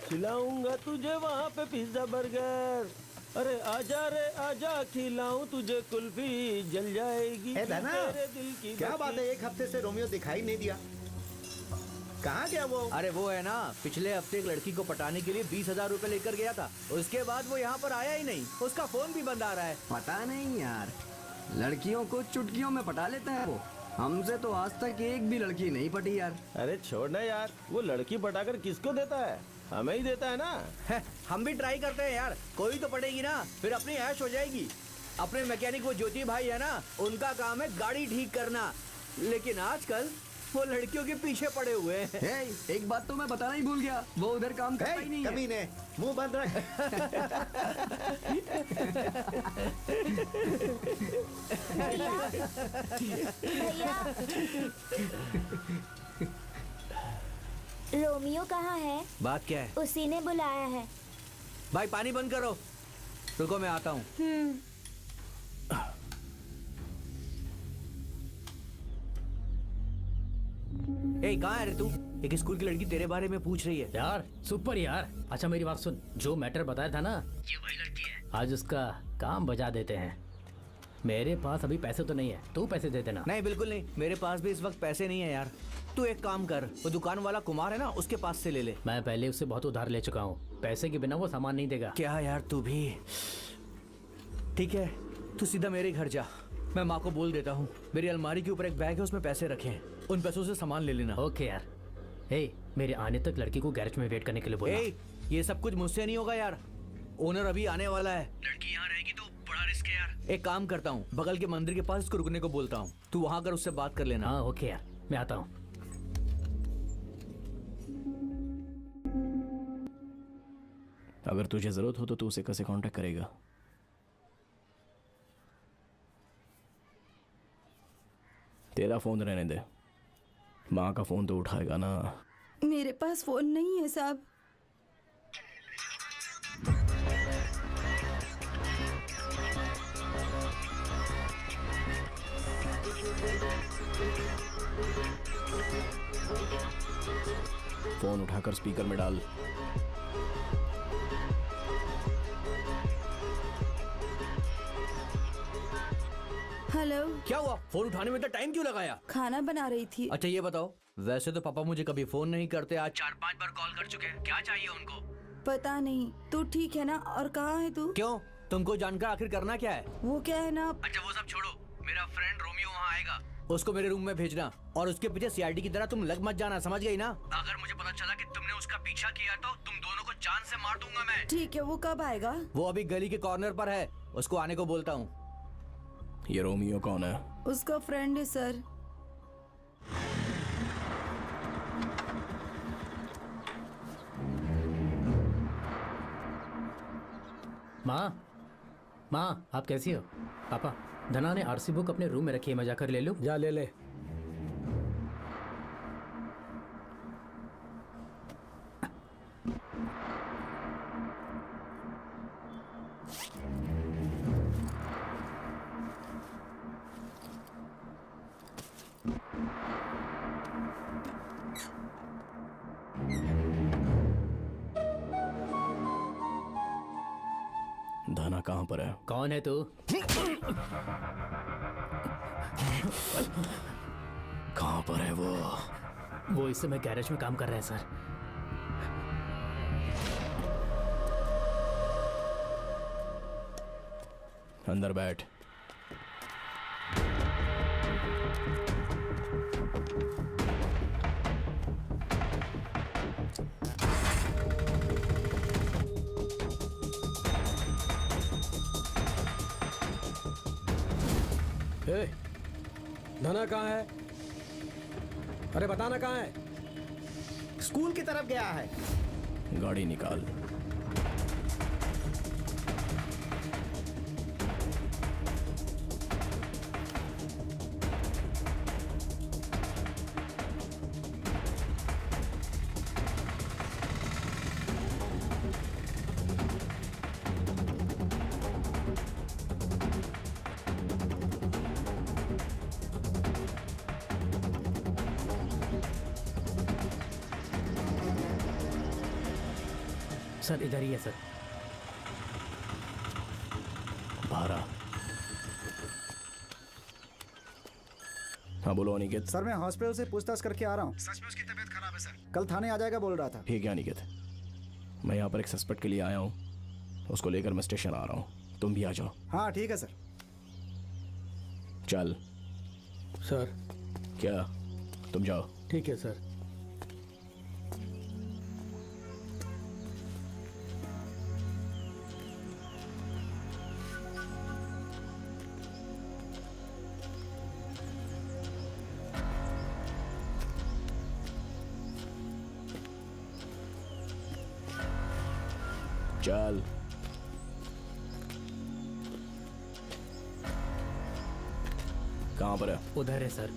खिलाऊंगा तुझे वहाँ पे पिज्जा बर्गर। अरे आजा रे आजा, खिलाऊं तुझे कुल्फी, जल जाएगी ए धना, तेरे दिल की क्या बात है? एक हफ्ते से रोमियो दिखाई नहीं दिया। कहाँ गया वो? अरे वो है ना, पिछले हफ्ते एक लड़की को पटाने के लिए 20,000 रुपए लेकर गया था। उसके बाद वो यहाँ पर आया ही नहीं। उसका फोन भी बंद आ रहा है। पता नहीं यार, लड़कियों को चुटकियों में पटा लेता है वो। हमसे तो आज तक एक भी लड़की नहीं पटी यार। अरे छोड़ना यार, वो लड़की पटाकर किसको देता है? हमें ही देता है ना। हम भी ट्राई करते हैं यार, कोई तो पड़ेगी ना, फिर अपनी ऐश हो जाएगी। अपने मैकेनिक वो ज्योति भाई है ना, उनका काम है गाड़ी ठीक करना, लेकिन आजकल वो लड़कियों के पीछे पड़े हुए हैं। एक बात तो मैं बताना ही भूल गया, वो उधर काम करता ही नहीं है। कमीने, मुंह बंद रख। रोमियो कहाँ है? बात क्या है? उसी ने बुलाया है। भाई पानी बंद करो, रुको मैं आता हूँ। ए कहाँ है रे तू? एक स्कूल की लड़की तेरे बारे में पूछ रही है। यार सुपर यार। अच्छा मेरी बात सुन, जो मैटर बताया था ना, ये वही लड़की है। आज उसका काम बजा देते हैं। मेरे पास अभी पैसे तो नहीं है, तू पैसे दे देना। नहीं बिल्कुल नहीं, मेरे पास भी इस वक्त पैसे नहीं है यार। तू एक काम कर, वो दुकान वाला कुमार है ना, उसके पास से ले ले। मैं पहले उससे बहुत उधार ले चुका हूँ, पैसे के बिना वो सामान नहीं देगा। क्या यार तू भी? ठीक है, तू सीधा मेरे घर जा, मैं माँ को बोल देता हूँ। मेरी अलमारी के ऊपर एक बैग है, उसमें पैसे रखे हैं, उन पैसों से सामान ले लेना। ओके यार। हे, मेरे आने तक लड़की को गैरेज में वेट करने के लिए बोला। ये सब कुछ मुझसे नहीं होगा यार, ओनर अभी आने वाला है। लड़की यहाँ रहेगी तो बड़ा रिस्क है यार। एक काम करता हूँ, बगल के मंदिर के पास उसको रुकने को बोलता हूँ, तू वहाँ कर उससे बात कर लेना। हाँ ओके यार, मैं आता हूँ। अगर तुझे जरूरत हो तो तू उसे कैसे कांटेक्ट करेगा? तेरा फोन रहने दे, माँ का फोन तो उठाएगा ना। मेरे पास फोन नहीं है साहब। फोन उठाकर स्पीकर में डाल। हेलो। क्या हुआ? फोन उठाने में इतना टाइम क्यों लगाया? खाना बना रही थी। अच्छा ये बताओ, वैसे तो पापा मुझे कभी फोन नहीं करते, आज 4-5 बार कॉल कर चुके हैं, क्या चाहिए उनको? पता नहीं। तू ठीक है ना? और कहाँ है तू? क्यों, तुमको जानकर आखिर करना क्या है? वो क्या है ना। अच्छा वो सब छोड़ो, मेरा फ्रेंड रोमियो वहाँ आएगा, उसको मेरे रूम में भेजना, और उसके पीछे सीआईडी की तरह तुम लग मत जाना, समझ गई ना? अगर मुझे पता चला कि तुमने उसका पीछा किया तो तुम दोनों को जान से मार दूंगा मैं। ठीक है, वो कब आएगा? वो अभी गली के कॉर्नर पर है, उसको आने को बोलता हूँ। ये रोमियो कौन है? उसका फ्रेंड है सर। माँ आप कैसी हो? पापा, धना ने आरसी बुक अपने रूम में रखी है, मैं जाकर ले लूं? जा ले ले। धना कहाँ पर है? कौन है तू? कहाँ पर है वो? वो इस समय गैरेज में काम कर रहे हैं सर। अंदर बैठ। ए, धना कहाँ है? अरे बताना कहाँ है? स्कूल की तरफ गया है। गाड़ी निकाल। सर इधर ही है सर। बाहर आ। हाँ बोलो अनिकेत। सर मैं हॉस्पिटल से पूछताछ करके आ रहा हूँ। सच में उसकी तबीयत खराब है सर। कल थाने आ जाएगा बोल रहा था। ठीक है अनिकेत, मैं यहाँ पर एक सस्पेक्ट के लिए आया हूँ, उसको लेकर मैं स्टेशन आ रहा हूँ, तुम भी आ जाओ। हाँ ठीक है सर। चल। सर। क्या? तुम जाओ। ठीक है सर। चल। कहाँ पर है? उधर है सर।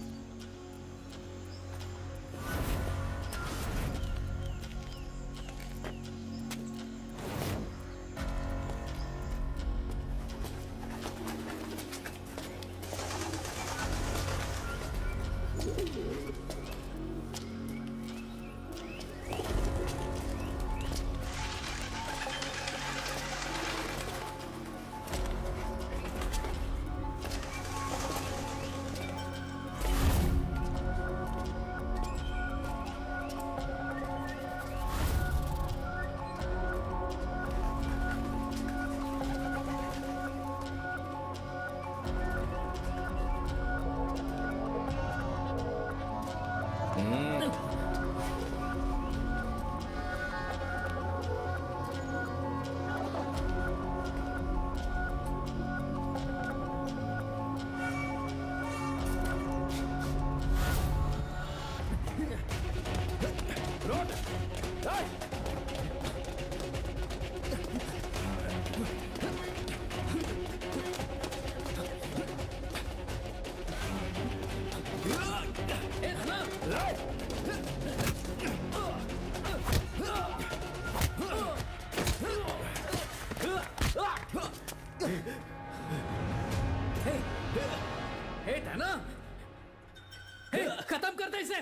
खत्म कर दे इसे।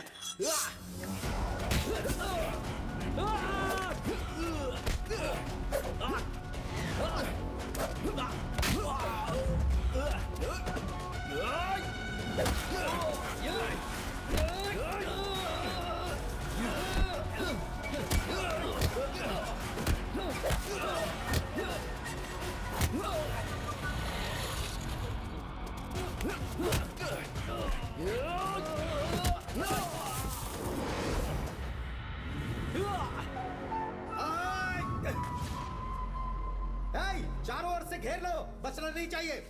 चारों ओर से घेर लो, बचना नहीं चाहिए।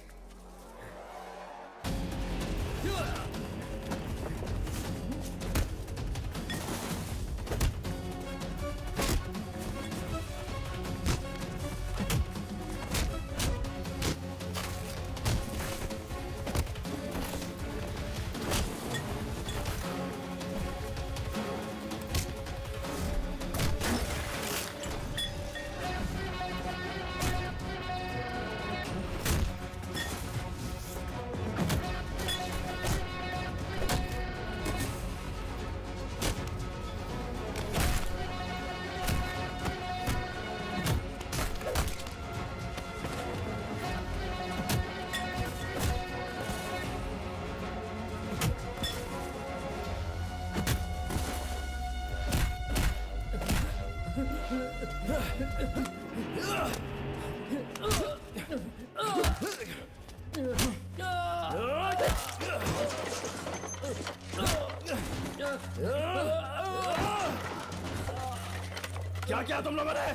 किया तुम लोगों ने?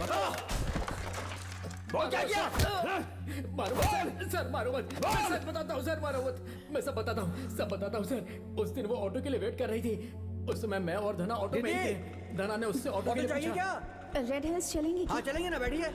बताओ, वो क्या किया? मारो मत सर, मारो मत। मैं सच बताता हूँ सर, मारो मत। मैं सब बताता हूँ सर। उस दिन वो ऑटो के लिए वेट कर रही थी। उस समय मैं और धना ऑटो में ही थे। धना ने उससे ऑटो के लिए चाहिए पूछा। क्या? रेड हिल्स चलेंगे हाँ चलेंगे ना, बैठिए।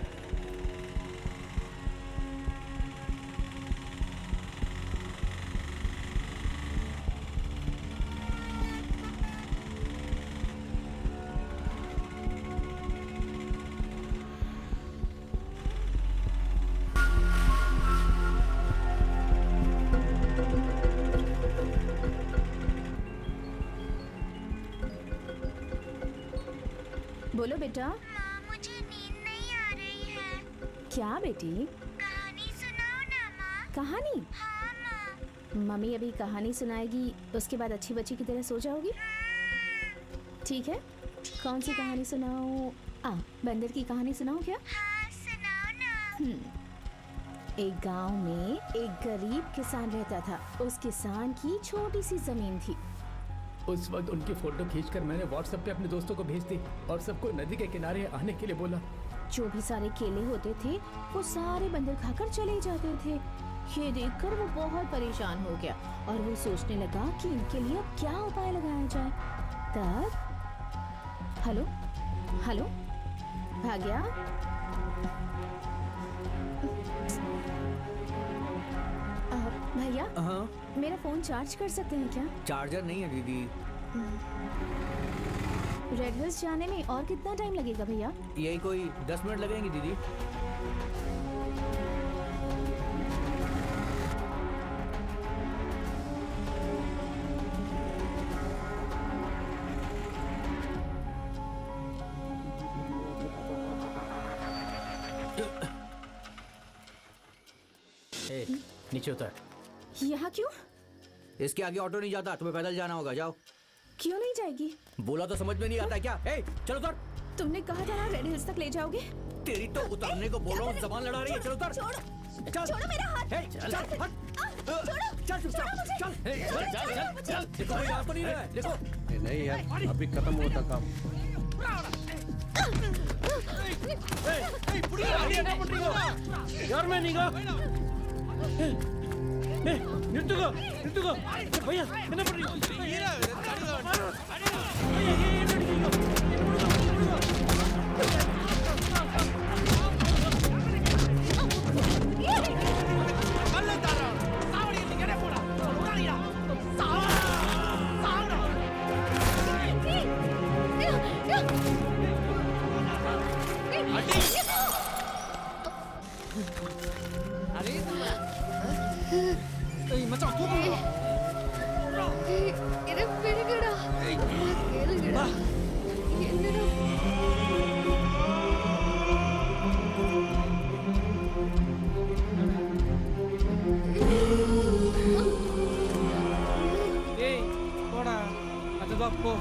बोलो बेटा। माँ, मुझे नींद नहीं आ रही है। क्या बेटी? कहानी सुनाओ ना माँ। कहानी? हाँ माँ। मम्मी अभी कहानी सुनाएगी, उसके बाद अच्छी बच्ची की तरह सो जाओगी। ठीक है, कौन सी कहानी सुनाऊं? बंदर की कहानी सुनाऊं क्या? हाँ सुनाओ ना। एक गांव में एक गरीब किसान रहता था। उस किसान की छोटी सी जमीन थी। उस वक्त उनकी फोटो खींचकर मैंने व्हाट्सएप पे अपने दोस्तों को भेज दी और सबको नदी के किनारे आने के लिए बोला। जो भी सारे केले होते थे वो सारे बंदर खाकर चले जाते थे। ये देखकर वो बहुत परेशान हो गया और वो सोचने लगा कि इनके लिए अब क्या उपाय लगाया जाए। तब हेलो हेलो भाग्या, भैया मेरा फोन चार्ज कर सकते हैं क्या? चार्जर नहीं है दीदी। रेड हिल्स जाने में और कितना टाइम लगेगा भैया? यही कोई 10 मिनट लगेंगे दीदी। नीचे उतर। यहाँ क्यों? इसके आगे ऑटो नहीं जाता, तुम्हें पैदल जाना होगा। जाओ। क्यों नहीं जाएगी? बोला तो समझ में नहीं आता क्या? चलो उतर। तुमने कहा था ना रेड हिल्स तक ले जाओगे। तेरी तो उतरने को बोल रहा हूँ, जबान लड़ा रही है। चलो उतर। छोड़ो मेरा हाथ। चल देखो कोई आपको नहीं रहा है। देखो नहीं यार, अभी खत्म हुआ था काम। यार मैं नहीं गया। निंतुको भैया என்ன பண்றீங்க? மச்சான் தூக்குங்க. இத விடுங்கடா. கேளுங்கடா. என்னடா? ஏய் போடா. அதுவா போ.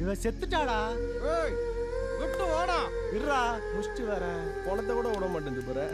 இவன் செத்துட்டாடா. விட்டு ஓடா. இருடா முடிச்சுட்டு வரேன். குளத்தை கூட விட மாட்டேங்குது பாரு.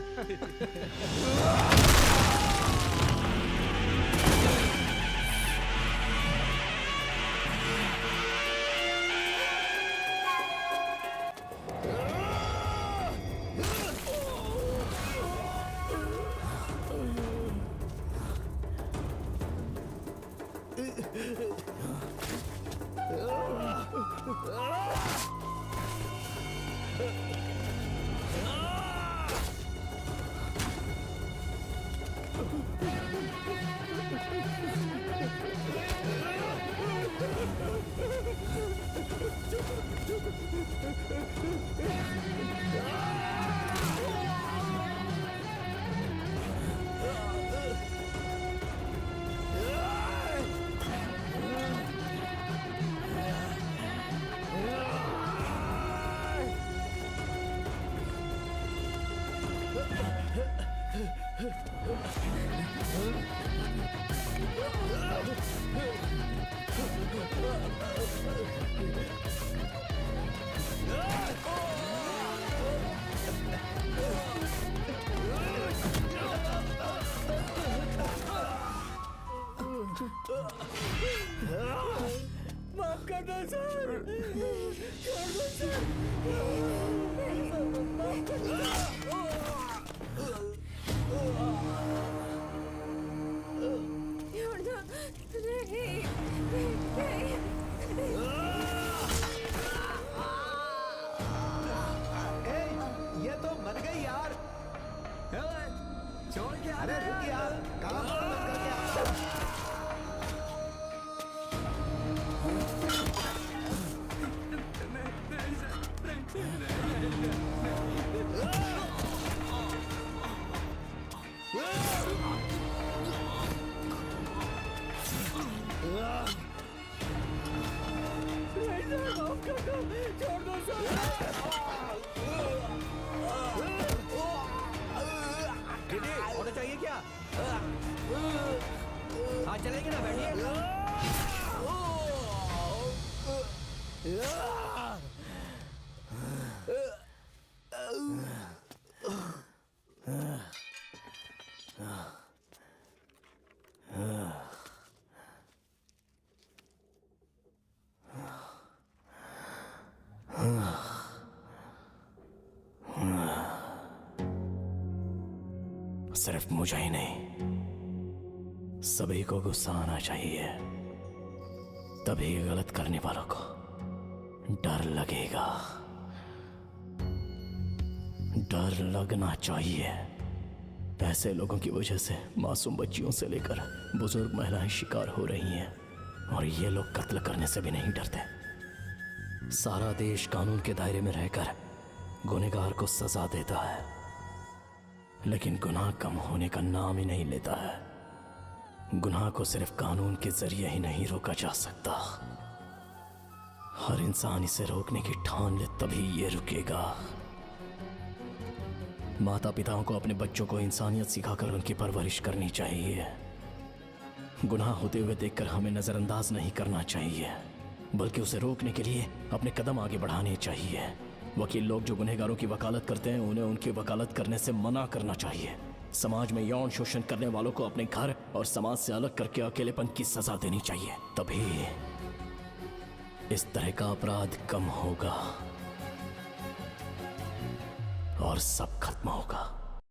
माफ करना सर, छोड़ दो सर, माफ करना। छोड़ दो, नहीं, नहीं। ये तो मर गई यार। छोड़ के अरे रुक यार, काम बंद करके आ। छोड़ दो सर। दीदी ऑटो चाहिए क्या? हाँ चलेंगे ना, बैठिए। सिर्फ मुझे ही नहीं, सभी को गुस्सा आना चाहिए, तभी गलत करने वालों को डर लगेगा। डर लगना चाहिए। ऐसे लोगों की वजह से मासूम बच्चियों से लेकर बुजुर्ग महिलाएं शिकार हो रही हैं, और ये लोग कत्ल करने से भी नहीं डरते। सारा देश कानून के दायरे में रहकर गुनहगार को सजा देता है, लेकिन गुनाह कम होने का नाम ही नहीं लेता है। गुनाह को सिर्फ कानून के जरिए ही नहीं रोका जा सकता। हर इंसान इसे रोकने की ठान ले तभी ये रुकेगा। माता पिताओं को अपने बच्चों को इंसानियत सिखाकर उनकी परवरिश करनी चाहिए। गुनाह होते हुए देखकर हमें नजरअंदाज नहीं करना चाहिए, बल्कि उसे रोकने के लिए अपने कदम आगे बढ़ाने चाहिए। वकील लोग जो गुनहगारों की वकालत करते हैं, उन्हें उनकी वकालत करने से मना करना चाहिए। समाज में यौन शोषण करने वालों को अपने घर और समाज से अलग करके अकेलेपन की सजा देनी चाहिए, तभी इस तरह का अपराध कम होगा और सब खत्म होगा।